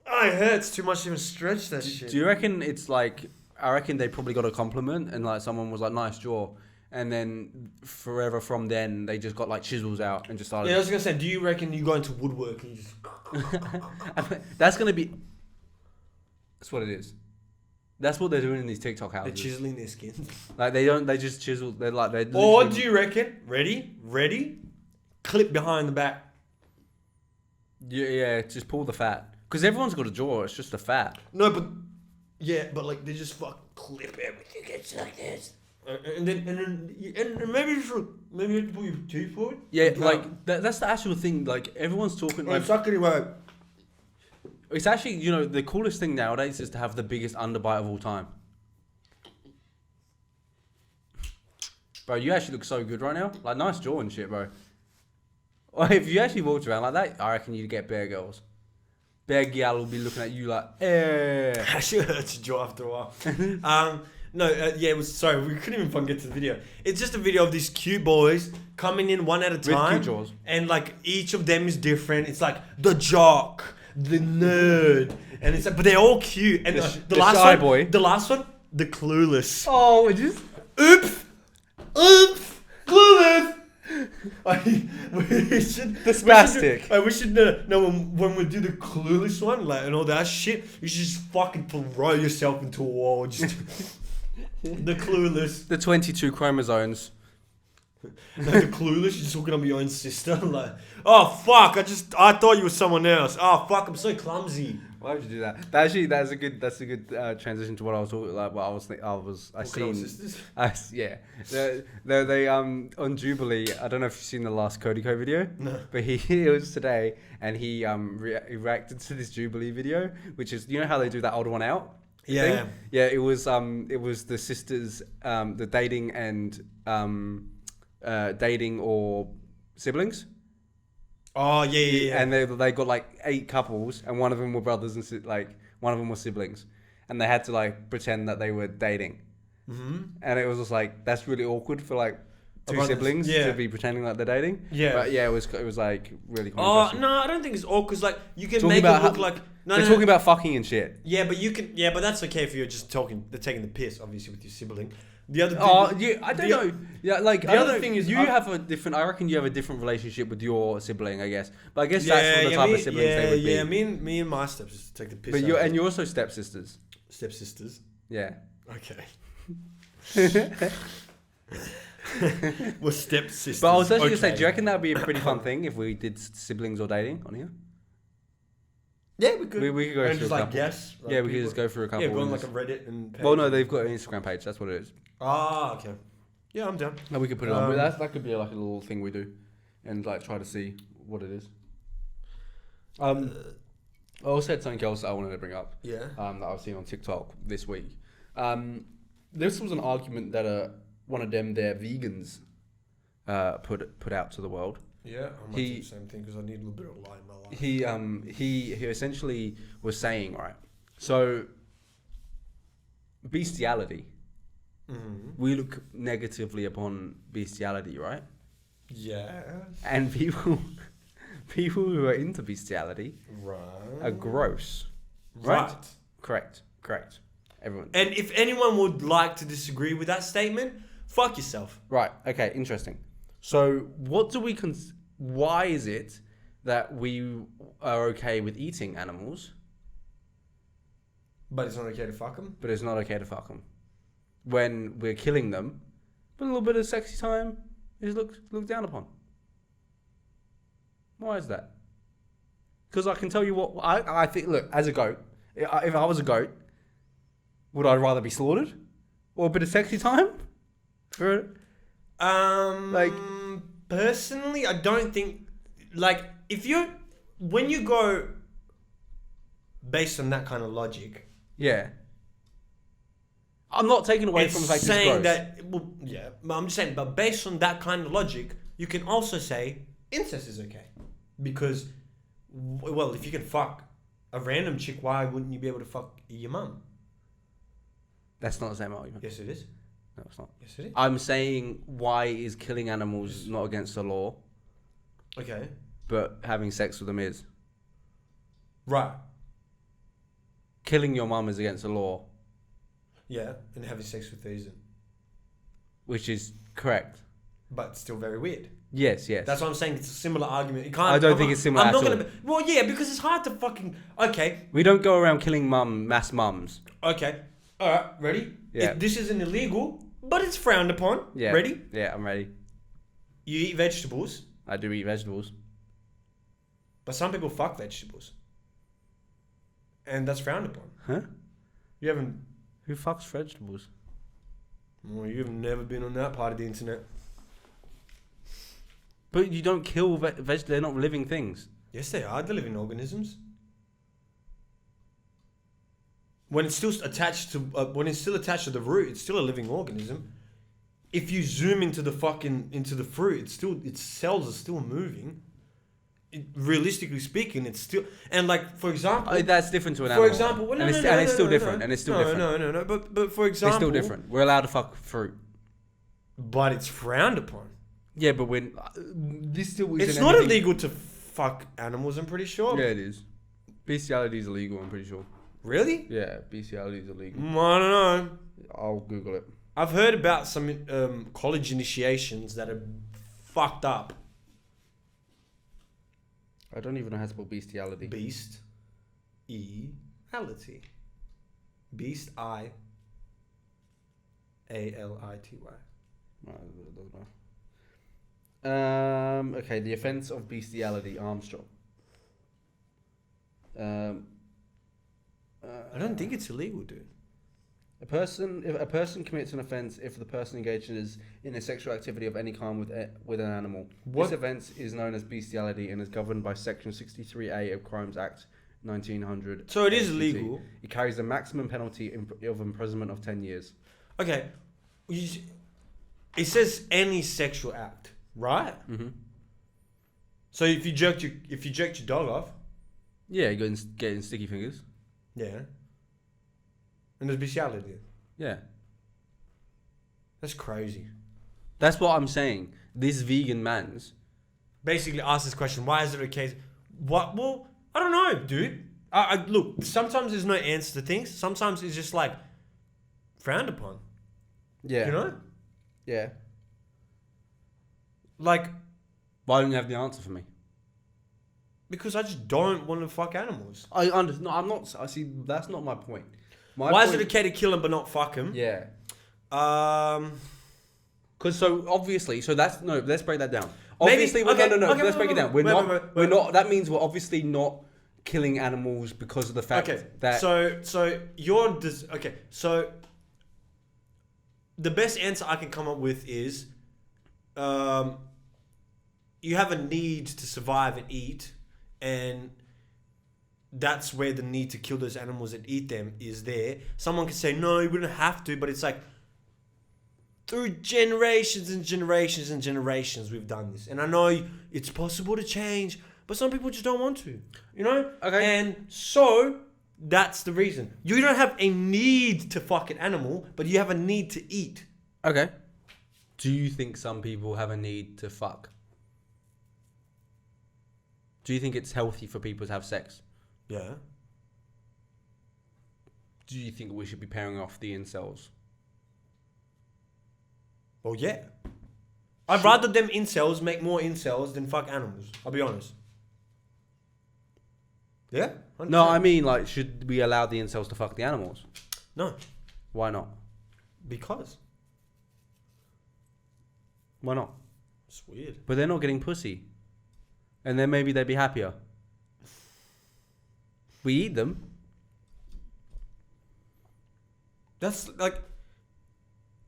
it hurts too much to even stretch that shit. Do you reckon it's like... I reckon they probably got a compliment and someone was like, nice jaw. And then forever from then, they just got chisels out and just started... Yeah, I was going to say, do you reckon you go into woodwork and you just... That's going to be... That's what it is. That's what they're doing in these TikTok houses. They're chiseling their skin. They just chisel. They're Or do you reckon? Ready? Clip behind the back. Yeah, just pull the fat. Because everyone's got a jaw. It's just a fat. No, but they just clip everything. It's like this. And then maybe you have to put your teeth forward. Yeah, like that's the actual thing. Like everyone's talking. Like, it's actually, you know, the coolest thing nowadays is to have the biggest underbite of all time. Bro, you actually look so good right now. Like, nice jaw and shit, bro. Or if you actually walked around like that, I reckon you'd get bear girls. Bear gal will be looking at you like, eh. Actually hurts your jaw after a while. No, it was, sorry, we couldn't even fucking get to the video. It's just a video of these cute boys coming in one at a time. With cute jaws. And like, each of them is different. It's like, the jock, the nerd. And it's like, but they're all cute. And the last shy one, boy. The last one, the clueless. Oh, it just... Oops! Clueless! We should, the spastic. We should know when we do the clueless one, like, and all that shit, you should just fucking throw yourself into a wall. Just the clueless. The 22 chromosomes. Like the clueless, you're just hooking up your own sister. Like, oh fuck, I thought you were someone else. Oh fuck, I'm so clumsy. Why would you do that? That's a good transition to what I was talking about. What I seen. Yeah. They on Jubilee. I don't know if you've seen the last Codico video. No. But it was today, and he reacted to this Jubilee video, which is, you know how they do that odd one out. Yeah. Thing? Yeah. It was the sisters, the dating and dating or siblings. Oh yeah. And they got like 8 couples, and one of them were brothers and one of them was siblings, and they had to like pretend that they were dating. Mm-hmm. And it was just like, that's really awkward for like 2 siblings to be pretending like they're dating. Yeah. But yeah, it was like really cool. Oh no, I don't think it's awkward. Cause like you can make it look like they're talking about fucking and shit. Yeah, but you can. Yeah, but that's okay if you're just talking. They're taking the piss, obviously, with your sibling. The other thing, I don't know. Yeah, like the other thing is you have a different. I reckon you have a different relationship with your sibling, I guess. But I guess that's the type of siblings they would be. Yeah, me and my stepsisters take the piss. But you're also stepsisters. Stepsisters. Yeah. Okay. We're stepsisters. But I was actually gonna say, do you reckon that would be a pretty fun thing if we did siblings or dating on here? Yeah, we could. We could go through a couple. Yes. Like, yeah, we could just go through a couple. Yeah, go on like a Reddit and. Well, no, they've got an Instagram page. That's what it is. Ah, okay. Yeah, I'm down. No, we could put it on. But that could be like a little thing we do, and like try to see what it is. I also had something else I wanted to bring up. Yeah. That I've seen on TikTok this week. This was an argument that one of them, their vegans, put out to the world. Yeah, I might do the same thing because I need a little bit of light in my life. He essentially was saying, right, so bestiality. Mm-hmm. We look negatively upon bestiality, right? Yes. And people who are into bestiality are gross. Right? Correct. Everyone. And if anyone would like to disagree with that statement, fuck yourself. Right. Okay. Interesting. So, what do we why is it that we are okay with eating animals, but it's not okay to fuck them? But it's not okay to fuck them when we're killing them. But a little bit of sexy time is looked down upon. Why is that? Because I can tell you what I think. Look, as a goat, if I was a goat, would I rather be slaughtered or a bit of sexy time? Personally, I don't think, like, when you go based on that kind of logic. Yeah. I'm not taking away from the fact that it's gross. That, well, yeah, but I'm just saying, but based on that kind of logic, you can also say incest is okay. Because, well, if you can fuck a random chick, why wouldn't you be able to fuck your mum? That's not the same argument. Yes, it is. No, it's not. Yes, it is. I'm saying, why is killing animals not against the law? Okay. But having sex with them is. Right. Killing your mum is against the law. Yeah, and having sex with her isn't. Which is correct. But still very weird. Yes. That's what I'm saying. It's a similar argument. You can't. I don't think it's similar at all. Well, yeah, because it's hard to fucking. Okay. We don't go around killing mass mums. Okay. All right. Ready? Yeah. This isn't illegal, but it's frowned upon. Yeah. Ready? Yeah, I'm ready. You eat vegetables. I do eat vegetables. But some people fuck vegetables. And that's frowned upon. Huh? You haven't. Who fucks vegetables? Well, you've never been on that part of the internet. But you don't kill they're not living things. Yes, they are. They're living organisms. When it's still attached to the root, it's still a living organism. If you zoom into the fruit, its cells are still moving. Realistically speaking, it's still, and like, for example, that's different to an animal. For example, well, it's still different. No. But for example, it's still different. We're allowed to fuck fruit, but it's frowned upon. Yeah, but when this still it's not illegal to fuck animals. I'm pretty sure. Yeah, it is. Bestiality is illegal. I'm pretty sure. Really? Yeah, bestiality is illegal. I don't know. I'll Google it. I've heard about some college initiations that are fucked up. I don't even know how to spell bestiality. Beast. E-ality. Beast. I-A-L-I-T-Y. I don't know. Okay, the offence of bestiality, Armstrong. I don't think it's illegal, dude. If a person commits an offence if the person engages in a sexual activity of any kind with an animal, this offence is known as bestiality and is governed by Section 63A of Crimes Act 1900. So it is illegal. It carries a maximum penalty of imprisonment of 10 years. Okay, it says any sexual act, right? Mm-hmm. So if you jerked your dog off, yeah, you getting sticky fingers. Yeah. And there's bestiality. Yeah. That's crazy. That's what I'm saying. This vegan man's basically asked this question: why is it okay? What? Well, I don't know, dude. I look. Sometimes there's no answer to things. Sometimes it's just like frowned upon. Yeah. You know. Yeah. Like, why don't you have the answer for me? Because I just don't want to fuck animals. I understand. No, I'm not. I see. That's not my point. Why is it okay to kill them but not fuck them? Yeah. Because let's break that down. Obviously, let's break it down. We're not. That means we're obviously not killing animals because of the fact that. So the best answer I can come up with is, you have a need to survive and eat, and that's where the need to kill those animals and eat them is there. Someone can say, no, you wouldn't have to, but it's like, through generations and generations and generations, we've done this. And I know it's possible to change, but some people just don't want to, you know? Okay. And so, that's the reason. You don't have a need to fuck an animal, but you have a need to eat. Okay. Do you think some people have a need to fuck? Do you think it's healthy for people to have sex? Yeah. Do you think we should be pairing off the incels? Well, yeah. I'd rather them incels make more incels than fuck animals. I'll be honest. Yeah? 100%. No, I mean, like, should we allow the incels to fuck the animals? No. Why not? Because. Why not? It's weird. But they're not getting pussy. And then maybe they'd be happier. We eat them. That's like...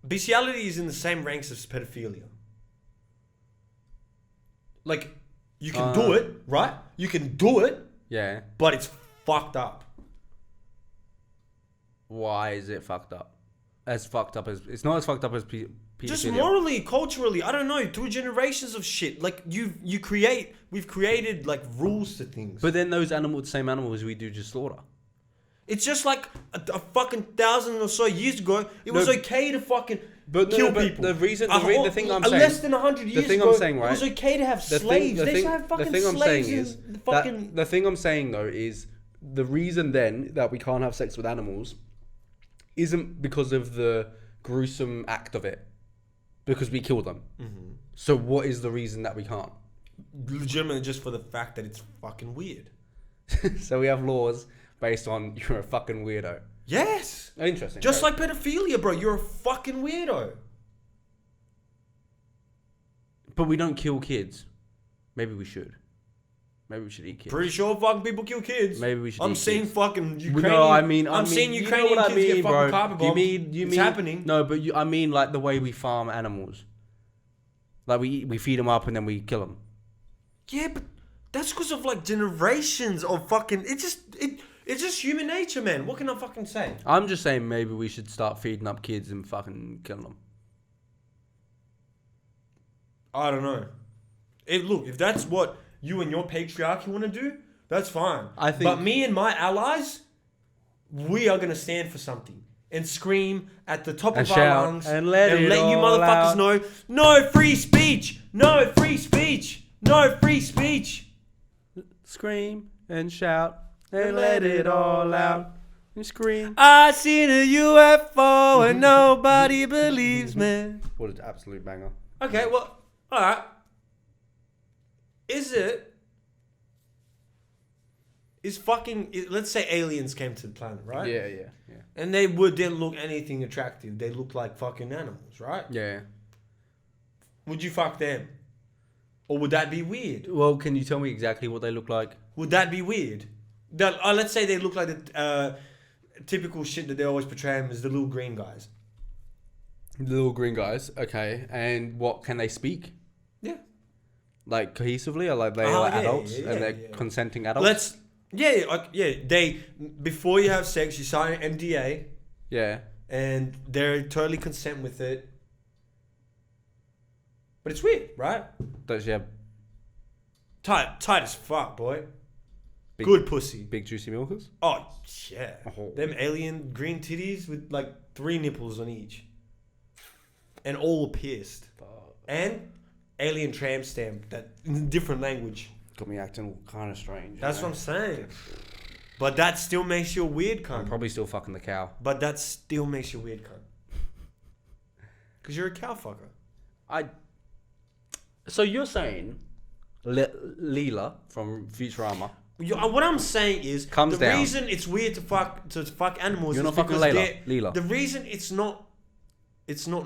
Bestiality is in the same ranks as pedophilia. Like, you can do it, right? You can do it. Yeah. But it's fucked up. Why is it fucked up? It's not as fucked up as pedophilia. Just morally, culturally, I don't know, through generations of shit. Like, we've created like rules to things. But then those same animals we do just slaughter. It's just like a fucking 1,000 or so years ago, it was okay to fucking kill people. The thing I'm saying, less than 100 years ago, it was okay to have slaves. They should have fucking slaves. The thing I'm saying though is the reason then that we can't have sex with animals isn't because of the gruesome act of it, because we kill them. Mm-hmm. So what is the reason that we can't? Legitimately just for the fact that it's fucking weird. So we have laws based on you're a fucking weirdo. Yes. Interesting. Just like pedophilia, bro. You're a fucking weirdo. But we don't kill kids. Maybe we should. Maybe we should eat kids. Pretty sure fucking people kill kids. Maybe we should. I'm eat seeing kids. fucking Ukrainian. No, I mean, I'm seeing you know Ukrainian what kids get fucking carpet bombed. You It's mean happening. No, but I mean like the way we farm animals. Like we feed them up and then we kill them. Yeah, but that's because of like generations of fucking. It's just human nature, man. What can I fucking say? I'm just saying maybe we should start feeding up kids and fucking killing them. I don't know. Look, if that's what you and your patriarchy want to do, that's fine. I think- But me and my allies, we are gonna stand for something and scream at the top And of our shout lungs and let it you all motherfuckers out. know, no free speech, no free speech, no free speech. Scream and shout and let it all out. And scream. I seen a UFO and nobody believes me. What an absolute banger. Okay, well, all right. Let's say aliens came to the planet, right? Yeah. And they didn't look anything attractive. They looked like fucking animals, right? Yeah. Would you fuck them? Or would that be weird? Well, can you tell me exactly what they look like? Would that be weird? Let's say they look like the typical shit that they always portray them as the little green guys. The little green guys. Okay. And what can they speak? Yeah. Like cohesively, or like they Oh, like yeah, adults yeah, and they're yeah. consenting adults? They before you have sex, you sign an NDA, Yeah. and they're totally consent with it. But it's weird, right? Does she have Tight as fuck, boy. big, Good pussy. big juicy milkers? Oh yeah. Oh. Them alien green titties with like 3 nipples on each, and all pierced, and alien tramp stamp that in different language. Got me acting all kind of strange. That's what I'm saying. But that still makes you a weird I'm cunt. probably still fucking the cow. But that still makes you a weird cunt. Because you're a cow fucker. So you're saying Leela from Futurama? What I'm saying is Comes the down. reason it's weird to fuck animals You're is not fucking because Leela. the reason it's not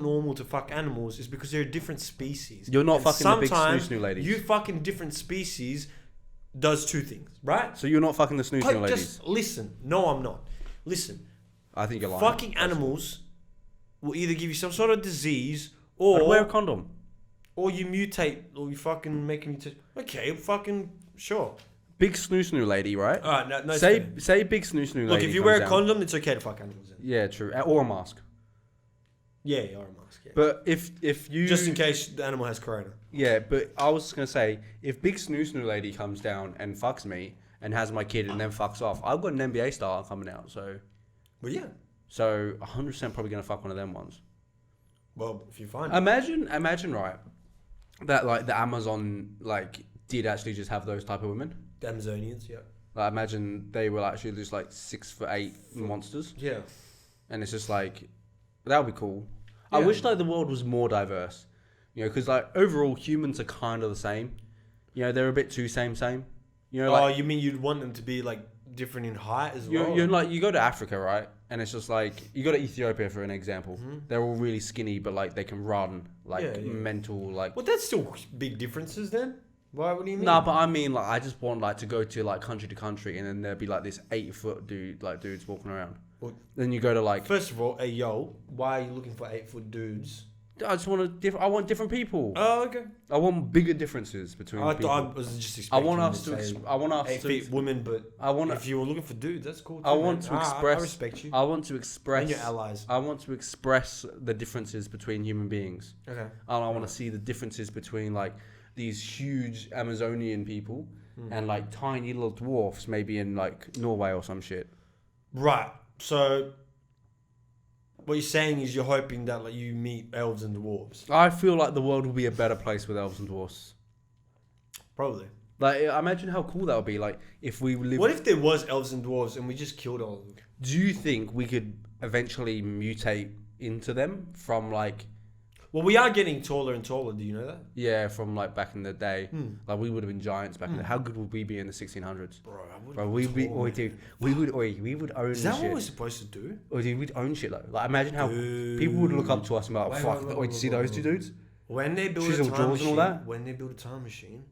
normal to fuck animals is because they're different species. You're not And fucking the big sometimes snoo-snoo ladies. You fucking different species does 2 things, right? So you're not fucking the snoo ladies? Just listen. No, I'm not. Listen. I think you're lying. Fucking animals will either give you some sort of disease or I'd wear a condom. or you mutate or you fucking make a mutation. Okay, fucking sure. Big snoo lady, right? All right, no. say it's big snoo lady. Look, if you comes wear a down. condom, it's okay to fuck animals. Then. Yeah, true. Or a mask. Yeah, or a mask. Yeah. But if you Just in case the animal has corona. Yeah, but I was gonna say, if big snoo lady comes down and fucks me and has my kid and then fucks off, I've got an NBA star coming out, so But yeah. 100% probably gonna fuck one of them ones. Well, if you find Imagine right, that like the Amazon like did actually just have those type of women. the Amazonians, yeah. Like imagine they were actually just like 6'8" monsters, Yeah. and it's just like that would be cool. I Yeah. wish like the world was more diverse, you know, because like overall humans are kind of the same. You know, they're a bit too same. You know, like You mean you'd want them to be like different in height as well? you're like you go to Africa, right? And it's just like you go to Ethiopia for an example. They're all really skinny, but like they can run like Yeah, yeah. mental like. Well, that's still big differences then. Why? What do you mean? Nah, but I mean like I just want like to go to like country to country, and then there'd be like this 8-foot dudes walking around. Well, Then you go to like first of all, hey yo, why are you looking for 8-foot dudes? I just want I want different people. Oh, okay. I want bigger differences between I people. thought I was just I expecting want you us to. say I want us 8 to. feet women, but I want. if you were looking for dudes, that's cool. Too, I want man. to express. I respect you. I want to express. And your allies. I want to express the differences between human beings. Okay. And I want to see the differences between like these huge Amazonian people and like tiny little dwarfs, maybe in like Norway or some shit. Right. So, what you're saying is you're hoping that like you meet elves and dwarves. I feel like the world will be a better place with elves and dwarfs. Probably. Like, imagine how cool that would be. Like, if we lived. What if there was elves and dwarves and we just killed all of them? Do you think we could eventually mutate into them from like? Well, we are getting taller and taller. Do you know that? Yeah, from like back in the day, like we would have been giants back in the. How good would we be in the 1600s? Bro, we'd be. Oi, dude, we would own. Is that shit. what we're supposed to do? Or dude, we'd own shit though. Like imagine how people would look up to us and be like, "Fuck, did you see those two dudes?" When they build Chisel a time jaws machine, and all that? when they build a time machine,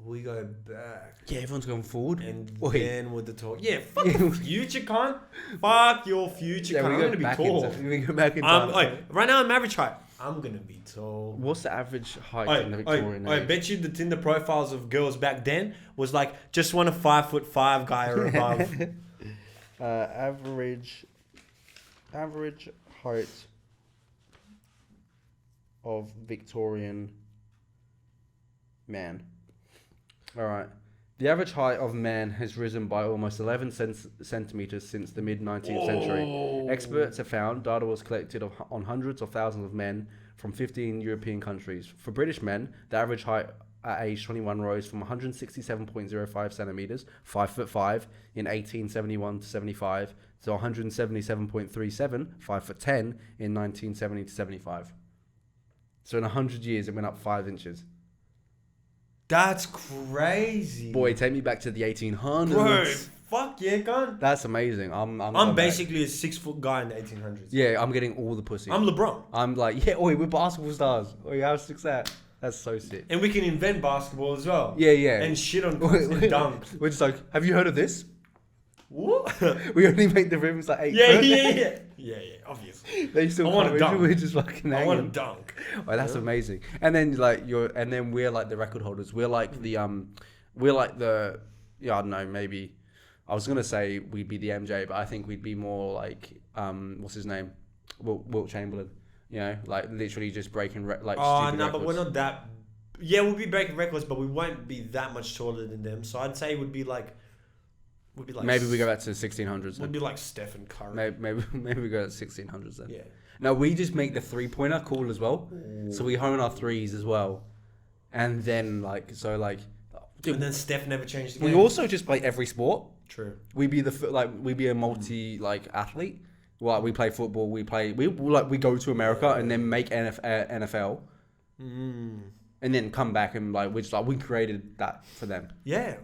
we go back. Yeah, everyone's going forward. And Oi. then with the talk. Yeah, fuck your future, cunt. Fuck your future, cunt. I'm going to be tall. We go back in time. Right now I'm average height. I'm going to be tall. What's the average height in the Victorian I age? bet you the Tinder profiles of girls back then was like, just want a 5'5" guy or above. Average height of Victorian man. All right. The average height of man has risen by almost 11 centimeters since the mid-19th century. Experts have found data was collected on hundreds of thousands of men from 15 European countries. For British men, the average height at age 21 rose from 167.05 centimeters, 5'5", in 1871 to 75, to 177.37, 5'10", in 1970 to 75. So in 100 years, it went up 5 inches. That's crazy. Boy, take me back to the 1800s. Bro, fuck yeah, gun. That's amazing. I'm basically a 6-foot guy in the 1800s. Yeah, I'm getting all the pussy. I'm LeBron. I'm like, yeah, oi, we're basketball stars. Oi, how sick's that? That's so sick. And we can invent basketball as well. Yeah, yeah. And shit on and dunk. We're just like, have you heard of this? What? We only make the rims like 8 Yeah, foot. yeah, obviously. They still I want can't. to dunk. We're just fucking hanging. I want to dunk. Oh, that's amazing. And then then we're like the record holders. We're like the I don't know, maybe I was gonna say we'd be the MJ, but I think we'd be more like what's his name? Wilt Chamberlain. You know, like literally just breaking Oh no, records. but we're not that. Yeah, we'll be breaking records, but we won't be that much taller than them. So I'd say it would be like maybe we go back to the 1600s. Would be like Stephen Curry. Maybe we go to 1600s then. Yeah. No, we just make the 3-pointer cool as well. So we hone our threes as well, and then dude, And then Steph never changed the game. we also just play every sport. True. We be a multi athlete. Well, we play football. We go to America and then make NFL, and then come back and we created that for them. Yeah.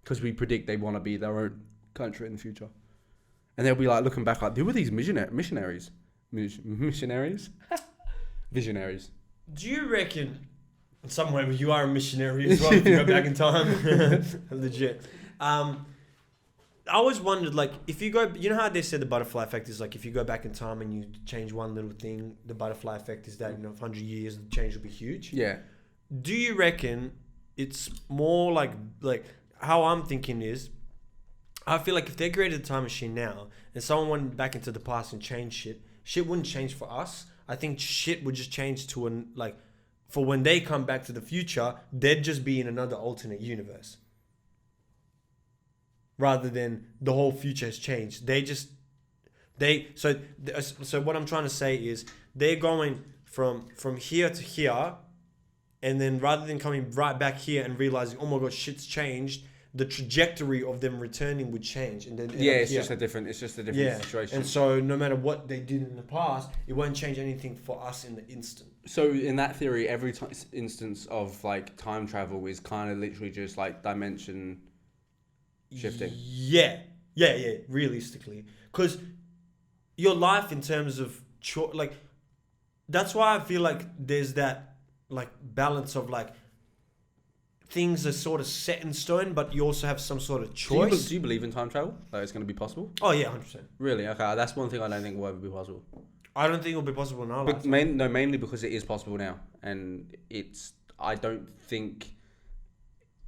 Because we predict they want to be their own country in the future. And they'll be like looking back like, who were these missionaries? Missionaries? Visionaries. Do you reckon, in some way, you are a missionary as well if you go back in time? Legit. I always wondered, like, if you go, you know how they said the butterfly effect is like, if you go back in time and you change one little thing, the butterfly effect is that, 100 years, the change will be huge. Yeah. Do you reckon it's more like how I'm thinking is, I feel like if they created a time machine now and someone went back into the past and changed shit wouldn't change for us. I think shit would just change to for when they come back to the future, they'd just be in another alternate universe. Rather than the whole future has changed. So what I'm trying to say is they're going from here to here, and then rather than coming right back here and realizing, oh my god, shit's changed, the trajectory of them returning would change, and then it's just a different situation. And so no matter what they did in the past, it won't change anything for us in the instant. So in that theory, every instance of time travel is kind of literally just dimension shifting. Yeah. Realistically, because your life in terms of that's why I feel like there's that balance of things are sort of set in stone, but you also have some sort of choice. Do you believe in time travel? It's going to be possible? Oh yeah, 100%. Really? Okay, that's one thing I don't think will ever be possible. I don't think it'll be possible in our life. Mainly because it is possible now, and I don't think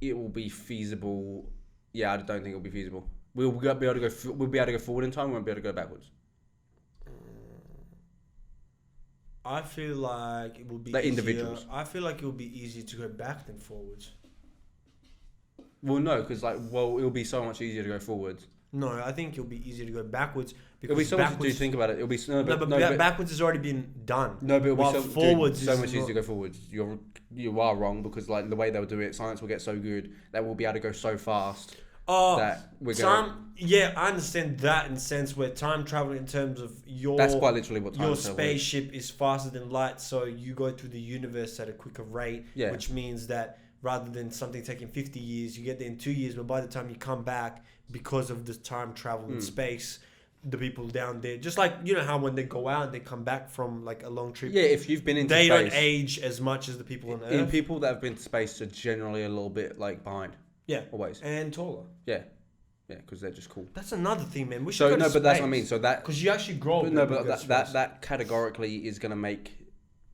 it will be feasible. Yeah, I don't think it'll be feasible. We'll be able to go forward in time. We won't be able to go backwards. I feel like it will be individuals. I feel like it will be easier to go back than forwards. Well, no, because it'll be so much easier to go forwards. No, I think it'll be easier to go backwards because it'll be so much. Do you think about it? It'll be backwards has already been done. No, but it'll be forwards so much easier to go forwards. You are wrong because the way they'll do it, science will get so good that we'll be able to go so fast. That we're yeah, I understand that in the sense where time travel in terms of that's quite literally what time your travel spaceship is faster than light, so you go through the universe at a quicker rate, which means that rather than something taking 50 years, you get there in 2 years, but by the time you come back, because of the time travel in space, the people down there. Just like, you know how when they go out and they come back from like a long trip, Yeah, if you've been into they space, don't age as much as the people on Earth. and people that have been to space are generally a little bit like behind. Yeah. Always. And taller. Yeah. Yeah, because they're just cool. That's another thing, man. We should So go to no, but that's what I space. mean. So that Because you actually grow. But no, but that categorically is going to make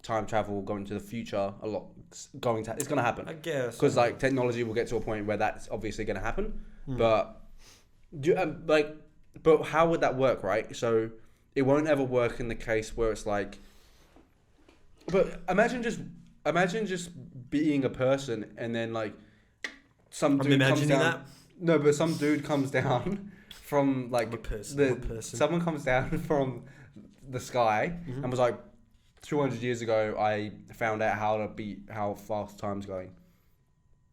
time travel going to the future a lot. It's going to happen. I guess. Because like technology will get to a point where that's obviously going to happen. Hmm. But but how would that work, right? So it won't ever work in the case where it's like. But imagine just being a person and then like some I'm dude comes imagining down. that. No, but some dude comes down from like I'm a person. someone comes down from the sky and was like, 200 years ago, I found out how fast time's going,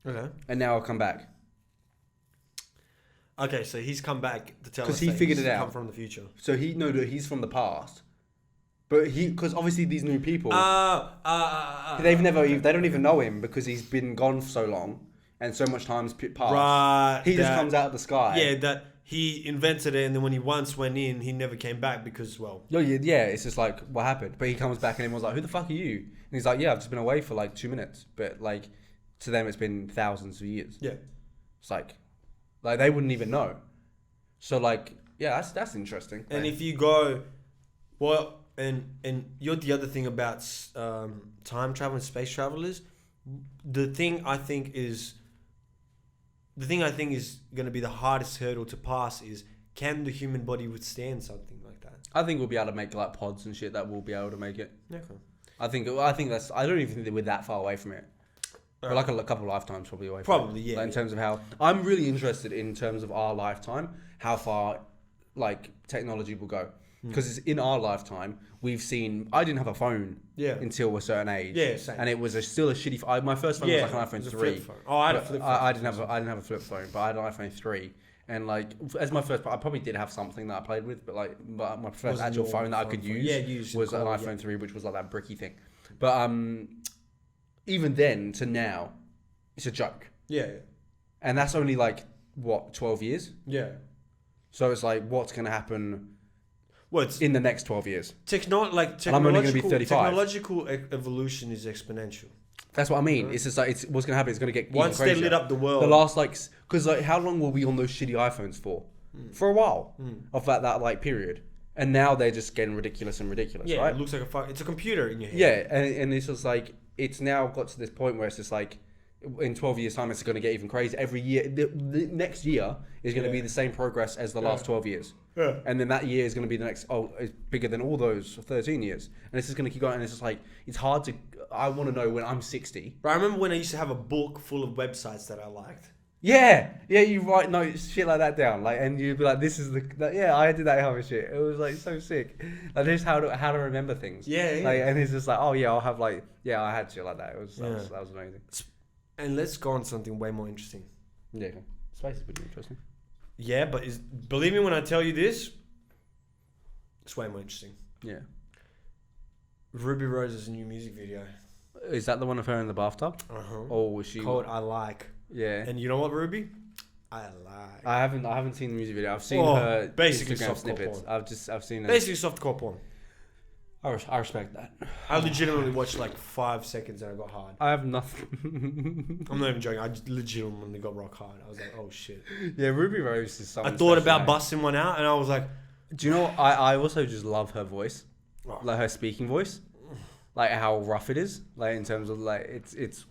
Okay. and now I'll come back. Okay, so he's come back to tell us 'Cause he that figured he's it out. come from the future. So he's from the past, but because obviously these new people, they don't even know him because he's been gone for so long and so much time's passed. Right. He just comes out of the sky. Yeah, that he invented it, and then when he once went in, he never came back because, well. No, yeah, it's just like, what happened? But he comes back and everyone's like, who the fuck are you? And he's like, yeah, I've just been away for like 2 minutes. But like, to them, it's been thousands of years. Yeah. It's like they wouldn't even know. So like, yeah, that's interesting. And if you go, well, and you're the other thing about time travel and space travel is, the thing I think is going to be the hardest hurdle to pass is, can the human body withstand something like that? I think we'll be able to make like pods and shit that will be able to make it. Okay. I think that's. I don't even think that we're that far away from it. We're like a couple of lifetimes probably away. Probably, from it. yeah. Like in terms of how I'm really interested in terms of our lifetime, how far like technology will go. Because it's in our lifetime, we've seen. I didn't have a phone until a certain age. Yeah, same. And it was still a shitty. My first phone was like an iPhone it was a 3. flip phone. Oh, I had a flip phone. I didn't have a flip phone, but I had an iPhone 3. And like as my first, I probably did have something that I played with, but my first Wasn't actual your phone that I could use was an iPhone 3, which was like that bricky thing. But even then to now, it's a joke. Yeah. And that's only like what 12 years. Yeah. So it's like, what's going to happen? What's in the next 12 years? And I'm only going to be 35. Technological evolution is exponential. That's what I mean. It's just like what's going to happen. It's going to get once they lit up the world. The last because how long were we on those shitty iPhones for? For a while of that like period, and now they're just getting ridiculous and ridiculous. Yeah, right? It looks like it's a computer in your head. Yeah, and it's just like it's now got to this point where it's just like in 12 years time it's going to get even crazy. Every year, the next year is going to be the same progress as the last 12 years. Yeah. And then that year is going to be the next, it's bigger than all those 13 years. And it's just going to keep going. And it's just like, it's hard to, I want to know when I'm 60. But I remember when I used to have a book full of websites that I liked. Yeah. Yeah, you write shit like that down. Like, and you'd be like, this is yeah, I did that other shit. It was like so sick. Like, this is how to remember things. Yeah. Like, and it's just like, oh yeah, I'll have like, yeah, I had shit like that. That was amazing. And let's go on to something way more interesting. Yeah. Space is pretty interesting. Yeah, but believe me when I tell you this, it's way more interesting. Yeah. Ruby Rose's new music video. Is that the one of her in the bathtub? Uh-huh. Oh, was she? Called I Like. Yeah. And you know what, Ruby? I like. I haven't seen the music video. I've seen her basically Instagram softcore snippets. porn. I've seen her. Basically softcore porn. I respect that. I legitimately watched like 5 seconds and I got hard. I have nothing. I'm not even joking. I just legitimately got rock hard. I was like, oh shit. Yeah, Ruby Rose is something. I thought about busting one out and I was like, do you know what? I also just love her voice. Oh. Like her speaking voice. Like how rough it is. Like in terms of like it's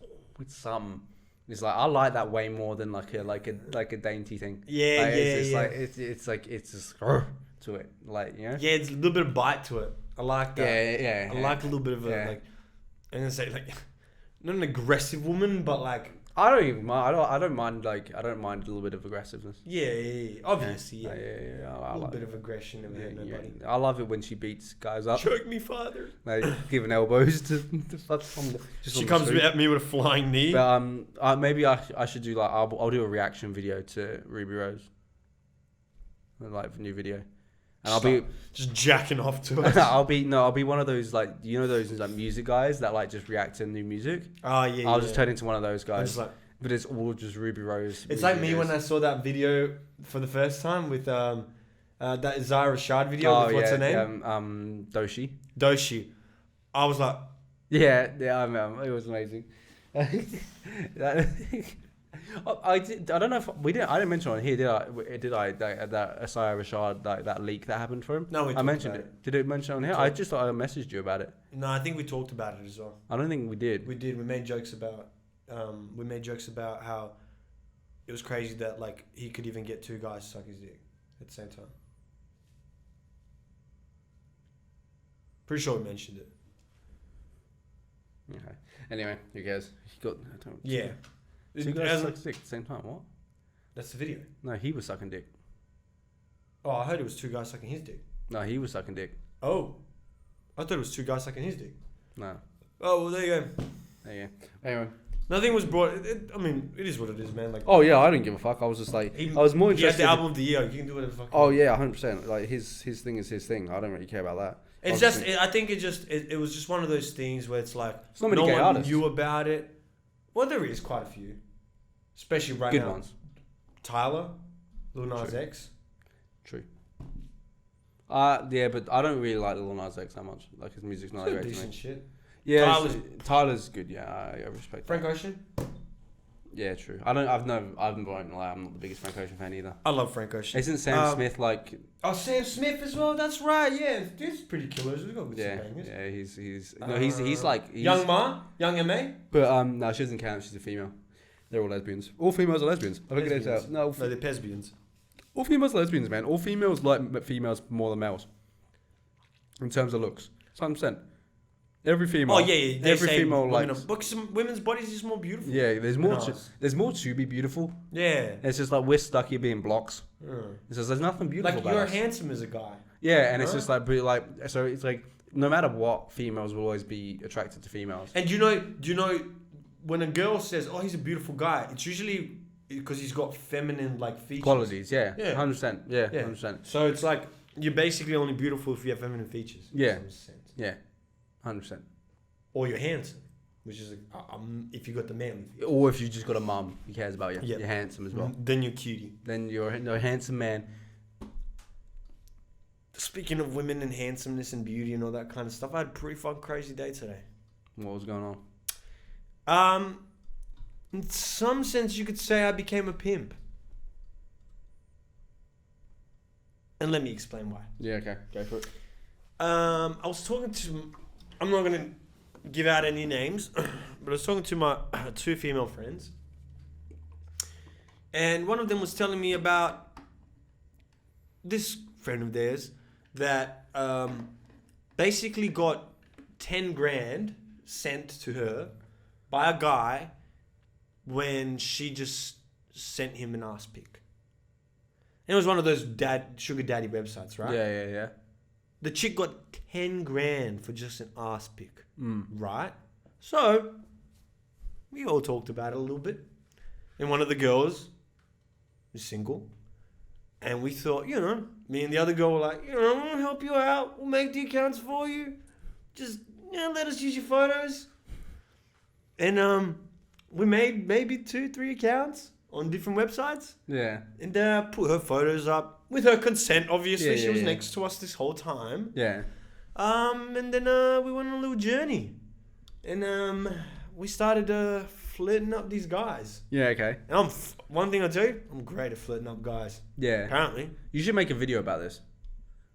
some. It's like I like that way more than like a dainty thing. Yeah, like, it's just to it. Like, you know? Yeah, it's a little bit of bite to it. I like that. Yeah. I like a little bit of like, I'm gonna say like, not an aggressive woman, but like. I don't even mind. I don't mind a little bit of aggressiveness. Yeah. Obviously, yeah. A little bit of aggression never hurt nobody. I love it when she beats guys up. Choke me, father. Like giving elbows to She comes at me with a flying knee. But maybe I should do like I'll do a reaction video to Ruby Rose. Like new video. And I'll be just jacking off to it. I'll be one of those like those like music guys that like just react to new music. Oh yeah. I'll just turn into one of those guys. Just like, but it's all just Ruby Rose. It's like me when I saw that video for the first time with that Zara Rashad video with what's her name? Doshi. I was like, Yeah, I remember. It was amazing. I don't know if we didn't. I didn't mention on here, did I? That Asaya Rashad, that leak that happened for him. No, I mentioned it. Did it mention on here? I just thought I messaged you about it. no, I think we talked about it as well. I don't think we did. We did. We made jokes about how it was crazy that like he could even get two guys to suck his dick at the same time. Pretty sure we mentioned it. Okay. Anyway, who cares? He got Yeah. two guys suck dick at the same time. What? That's the video. No, he was sucking dick. Oh, I heard it was two guys sucking his dick. No, he was sucking dick. Oh, I thought it was two guys sucking his dick. No. Oh, well, there you go. There you go. Anyway. Nothing was brought. I mean, it is what it is, man. Like, Oh yeah, I didn't give a fuck. I was just like, I was more he has interested. the album of the year. You can do whatever the fuck. Oh yeah, 100%. Like his thing is his thing. I don't really care about that. It's just. I think it was just one of those things where it's like It's not many no gay one artists. knew about it. Well, there is quite a few, especially right Good now. ones. Tyler, Lil Nas True. X. True. Yeah, but I don't really like Lil Nas X that much. Like his music's not that great to Decent me. shit. Yeah, Tyler's good. Yeah, I respect. Frank that. Ocean. Yeah, true. I'm not the biggest Frank Ocean fan either. I love Frank Ocean. Isn't Sam Smith like? Oh, Sam Smith as well. That's right. Yeah, dude's pretty killers. We got good Yeah, bangers. yeah. He's like Young Ma, Young Ma. But no, she doesn't count. She's a female. They're all lesbians. All females are lesbians. I figured it Lesbians. out. No, No, they're lesbians. all females are lesbians, man. All females like females more than males. In terms of looks, 100%. Every female. Oh yeah, they every say female women likes. but some women's bodies are just more beautiful. Yeah, there's more. than ours. There's more to be beautiful. Yeah. It's just like we're stuck here being blocks. Mm. It's just there's nothing beautiful Like about you're us. handsome as a guy. Yeah, and it's Huh? just like, so it's like no matter what, females will always be attracted to females. And do you know when a girl says, "Oh, he's a beautiful guy," it's usually because he's got feminine like features. Qualities, yeah, Yeah. 100%, yeah, Yeah. 100%, So it's like you're basically only beautiful if you have feminine features. in Yeah. some sense. yeah, 100%. Or you're handsome, which is if you got the manly features. Or if you just got a mum who cares about you, Yep. you're handsome as well. Then you're cutie. Then you're a handsome man. Speaking of women and handsomeness and beauty and all that kind of stuff, I had a pretty fucking crazy day today. What was going on? In some sense, you could say I became a pimp. And let me explain why. Yeah, okay, go for it. I was talking to, I'm not going to give out any names, but I was talking to my two female friends. And one of them was telling me about this friend of theirs that basically got 10 grand sent to her by a guy when she just sent him an ass pic. And it was one of those sugar daddy websites, right? Yeah. The chick got 10 grand for just an ass pic, Mm. right? So we all talked about it a little bit. And one of the girls is single. And we thought, me and the other girl were like, we'll help you out. We'll make the accounts for you. Just, let us use your photos. And we made maybe 2-3 accounts on different websites. Yeah. And put her photos up with her consent, obviously. Yeah, she yeah, was yeah. next to us this whole time. Yeah. And then we went on a little journey. And we started flirting up these guys. Yeah, okay. And one thing I'll tell you, I'm great at flirting up guys. Yeah. Apparently. You should make a video about this.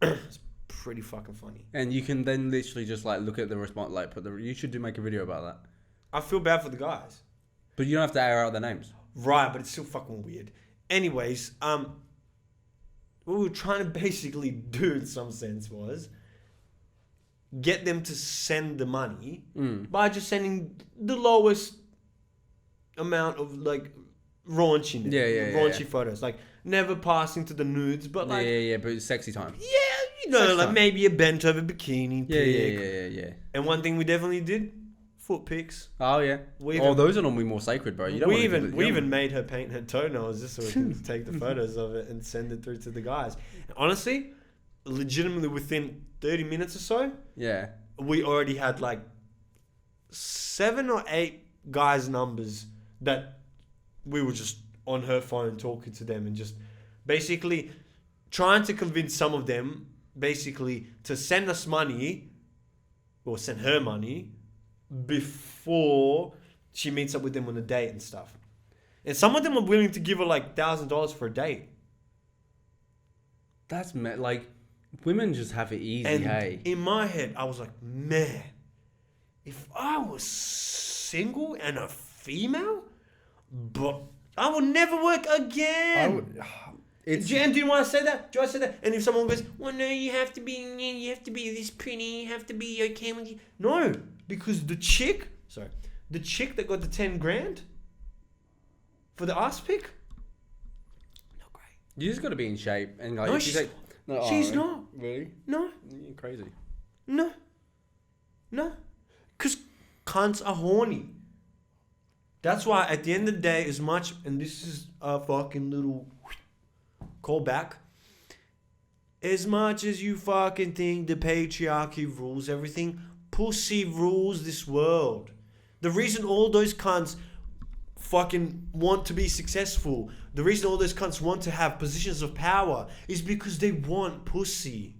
It's pretty fucking funny. And you can then literally just like look at the response, like you should make a video about that. I feel bad for the guys. But you don't have to air out their names. Right, but it's still fucking weird. Anyways, what we were trying to basically do in some sense was get them to send the money by just sending the lowest amount of like raunchiness. Raunchy photos. Like never passing to the nudes, but like Yeah, but it's sexy time. like time. maybe a bent over bikini pic. Yeah. And one thing we definitely did, foot pics. Oh yeah. Those are normally more sacred, bro. You don't We want even made her paint her toenails just so we can take the photos of it and send it through to the guys. Honestly, legitimately within 30 minutes or so, Yeah. we already had like 7 or 8 guys' numbers that we were just on her phone talking to them and just basically trying to convince some of them basically to send us money or send her money before she meets up with them on a date and stuff. And some of them are willing to give her like $1,000 for a date. That's like, women just have it easy, And hey. in my head, I was like, man, if I was single and a female, but I would never work again. And do you want to say that? Do I say that? And if someone goes, well, no, you have to be this pretty, you have to be okay with you. No, because the chick that got the 10 grand for the ass pick, not great. You just got to be in shape. And like, No, if you she's, take, no, she's really? not. Really? No, You're crazy. no. Because cunts are horny. That's why at the end of the day, as much, and this is a fucking little callback, as much as you fucking think the patriarchy rules everything, pussy rules this world. The reason all those cunts fucking want to be successful, the reason all those cunts want to have positions of power is because they want pussy.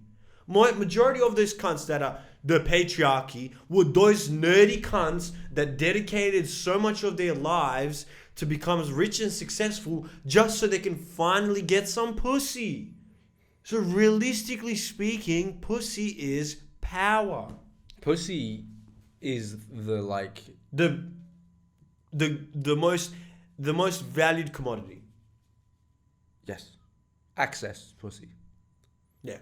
Majority of those cunts that are the patriarchy were those nerdy cunts that dedicated so much of their lives to become rich and successful just so they can finally get some pussy. So realistically speaking, pussy is power. Pussy is the like... The most valued commodity. Yes. Access pussy. Yeah.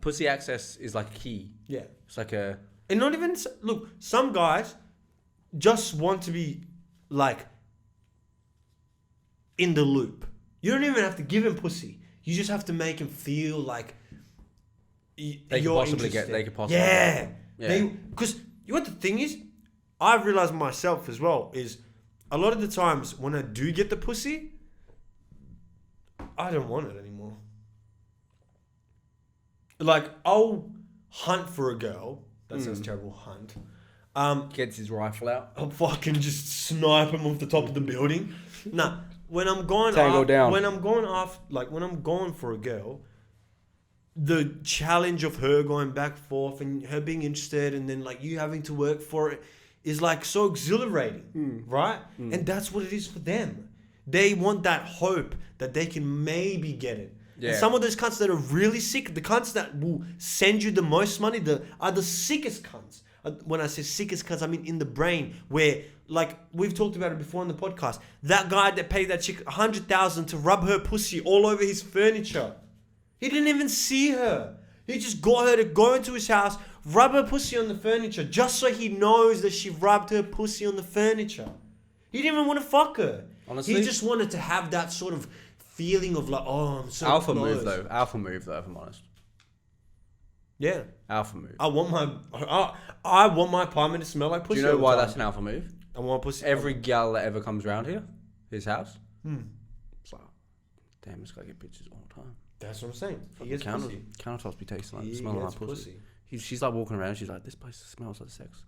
Pussy access is like key. Yeah. It's like a... And not even... Look, some guys just want to be, like, in the loop. You don't even have to give him pussy. You just have to make him feel like They you're could possibly interested. get... They could possibly Yeah. Yeah. Because you know what the thing is? I've realized myself as well is a lot of the times when I do get the pussy, I don't want it anymore. Like, I'll hunt for a girl. That sounds terrible, hunt. Gets his rifle out. I'll fucking just snipe him off the top of the building. Nah, when I'm going Tango down. when I'm going for a girl, the challenge of her going back and forth and her being interested and then like you having to work for it is like so exhilarating, right? And that's what it is for them. They want that hope that they can maybe get it. Yeah. And some of those cunts that are really sick, the cunts that will send you the most money, are the sickest cunts. When I say sickest cunts, I mean in the brain, where, like, we've talked about it before on the podcast. That guy that paid that chick $100,000 to rub her pussy all over his furniture. He didn't even see her. He just got her to go into his house, rub her pussy on the furniture, just so he knows that she rubbed her pussy on the furniture. He didn't even want to fuck her. Honestly? He just wanted to have that sort of feeling of like, oh, I'm so Alpha close. move though, if I'm honest. Yeah. Alpha move. I want my apartment to smell like Do pussy. you know all the why time. that's an alpha move? I want pussy. Every gal that ever comes round here, his house, it's like, damn, this guy get bitches all the time. That's what I'm saying. He is pussy. Countertops be tasting like He smelling gets like pussy. She's like walking around. She's like, this place smells like sex.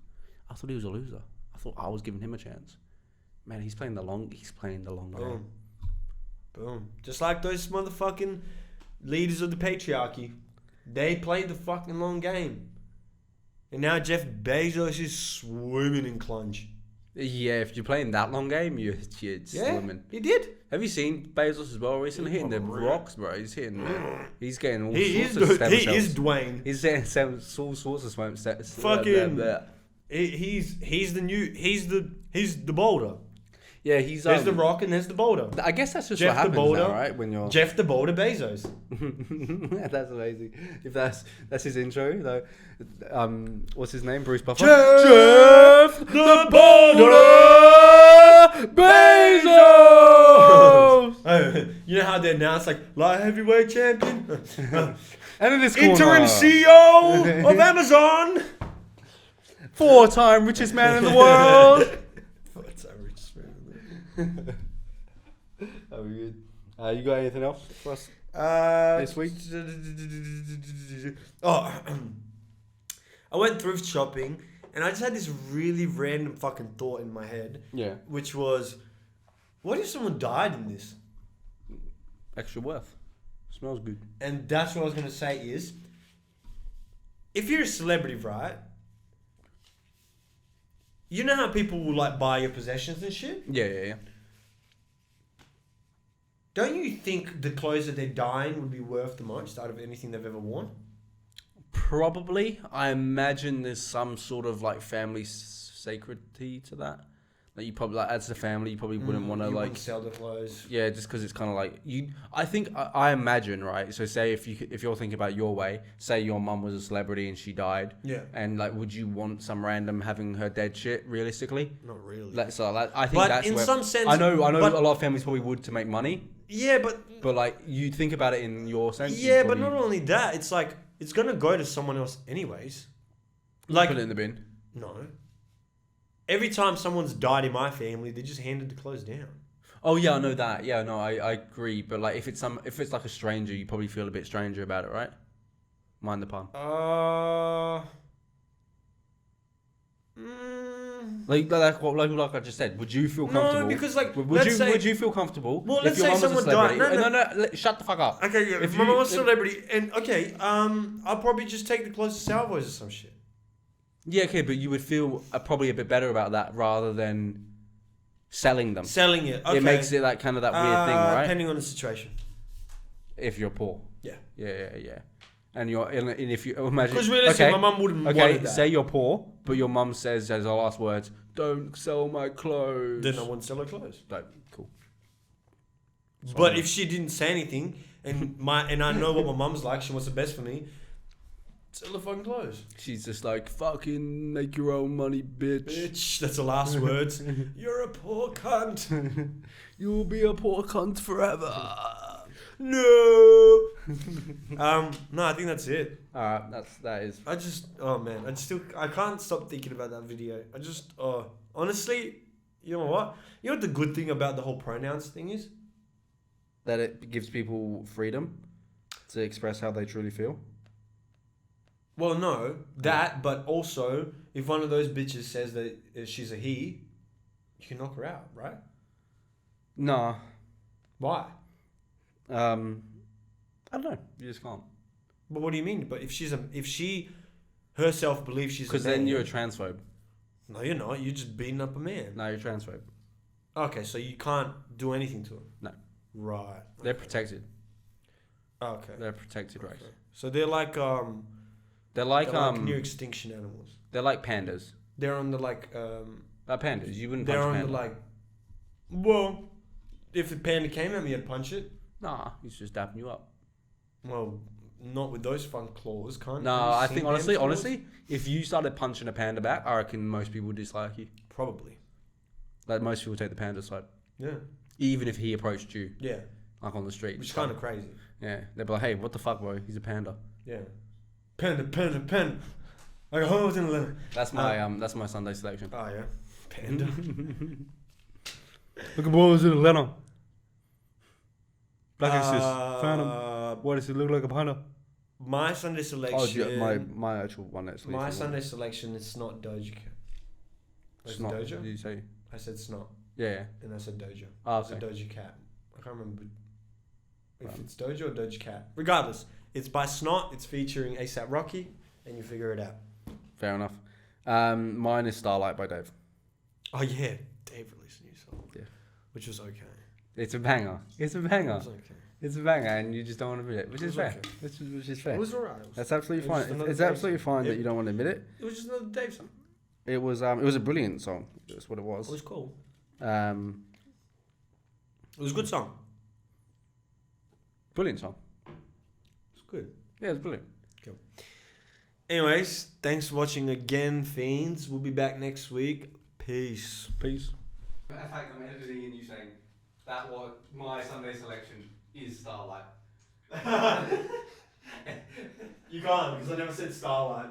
I thought he was a loser. I thought I was giving him a chance. Man, he's playing the long game. Boom. Boom. Just like those motherfucking leaders of the patriarchy. They played the fucking long game. And now Jeff Bezos is swimming in clunge. Yeah, if you're playing that long game, you're swimming. He did. Have you seen Bezos as well recently? Hitting the rocks, bro. He's getting all He sorts of stem is cells. Dwayne. He's getting all sorts of stem Fucking. He's the boulder. Yeah, he's There's the rock and there's the boulder. I guess that's just Jeff what the happens boulder, now, right? When you're Jeff the Boulder Bezos. that's amazing. If that's his intro, though. What's his name? Bruce Buffer. Jeff the Boulder Bezos. You know how they announce like light heavyweight champion, And in this interim corner, CEO of Amazon, 4-time richest man in the world. What's our richest man? Oh, good. You got anything else for us? This week? Oh, I went thrift shopping and I just had this really random fucking thought in my head. Yeah. Which was, what if someone died in this? Extra worth. Smells good. And that's what I was gonna say is, if you're a celebrity, right? You know how people will like buy your possessions and shit? Yeah. Don't you think the clothes that they're dyeing would be worth the most out of anything they've ever worn? Probably. I imagine there's some sort of like family sacredty to that. Like you probably, like as a family, you probably wouldn't want to like sell the clothes. Yeah, just because it's kind of like you. I think I imagine, right. So say if you're thinking about your way, say your mum was a celebrity and she died. Yeah. And like, would you want some random having her dead shit? Realistically, Not really. I think But that's in where, some sense, I know but- a lot of families probably would to make money. Yeah, but Like you think about it in your sense. yeah, you but probably not only that, it's like it's gonna go to someone else anyways. Like put it in the bin. no. Every time someone's died in my family, they just handed the clothes down. Oh yeah, I know that. Yeah, no, I agree. But like, if it's like a stranger, you probably feel a bit stranger about it, right? Mind the pun. Like I just said, would you feel comfortable? No, because like would you feel comfortable? Well, if let's your say mum was a someone celebrity? died. No, shut the fuck up. Okay, yeah. If If my you- mum was a if- celebrity, and okay, I'll probably just take the clothes to Salvos or some shit. Yeah, okay, but you would feel probably a bit better about that rather than selling them. Selling it, okay. It makes it like kind of that weird thing, right? Depending on the situation. If you're poor. Yeah. Yeah. And if you imagine, Because realistically, my mum wouldn't want that. say you're poor, but your mum says as her last words, "Don't sell my clothes." Then I wouldn't sell her clothes. Like, cool. But if she didn't say anything, and I know what my mum's like, she wants the best for me, sell the fucking clothes. She's just like, "Fucking make your own money, bitch." Bitch, that's the last words. You're a poor cunt. You'll be a poor cunt forever. No. No, I think that's it. That is. I can't stop thinking about that video. Honestly, you know what? You know what the good thing about the whole pronouns thing is? That it gives people freedom to express how they truly feel. Well, no, but also, if one of those bitches says that she's a he, you can knock her out, right? Nah. Why? I don't know. You just can't. But what do you mean? But if she herself believes she's a man... Because then you're a transphobe. No, you're not. You're just beating up a man. No, you're a transphobe. Okay, so you can't do anything to him? No. Right. They're protected. Okay. They're protected race. Okay. So they're like They're like near extinction animals. They're like pandas. They're on the Pandas. You wouldn't they're punch a on panda. the well, if a panda came at me, I'd punch it. Nah, he's just dapping you up. Well, not with those fun claws, can't. No, have you I seen think them claws? honestly, if you started punching a panda back, I reckon most people would dislike you. Probably. Like most people take the panda side. Yeah. Even if he approached you, Yeah. like on the street. Which is kind of crazy. Yeah, they'd be like, "Hey, what the fuck, bro? He's a panda." Yeah. Panda. I got holes in the lemon. That's my Sunday selection. Oh yeah. Panda. Look at boys in Atlanta. Black Exorcist. Phantom. What does it look like a panda? My Sunday selection. Oh, yeah, my actual one actually. My Sunday selection is Snot Doja Cat. Snot. Doja? Did you say? I said Snot. Yeah. And I said Doja. Oh, I said okay. Doja Cat. I can't remember if it's Doja or Doja Cat. Regardless, it's by Snot. It's featuring ASAP Rocky, and you figure it out. Fair enough. Mine is Starlight by Dave. Oh yeah, Dave released a new song. Yeah. Which was okay. It's a banger. It's a banger. It was okay. It's a banger, and you just don't want to admit it, which It is was fair. okay. Which is fair. It was alright. That's absolutely it was fine. just another It's Dave absolutely song. fine that It- you don't want to admit it. It was just another Dave song. It was a brilliant song. That's what it It was. was cool. It It was a good song. brilliant song. It's good. Yeah, it's brilliant. Anyways, thanks for watching again, fiends. We'll be back next week. Peace. Peace. In fact, I'm editing in you saying that what my Sunday selection is Starlight. You can't, because I never said Starlight.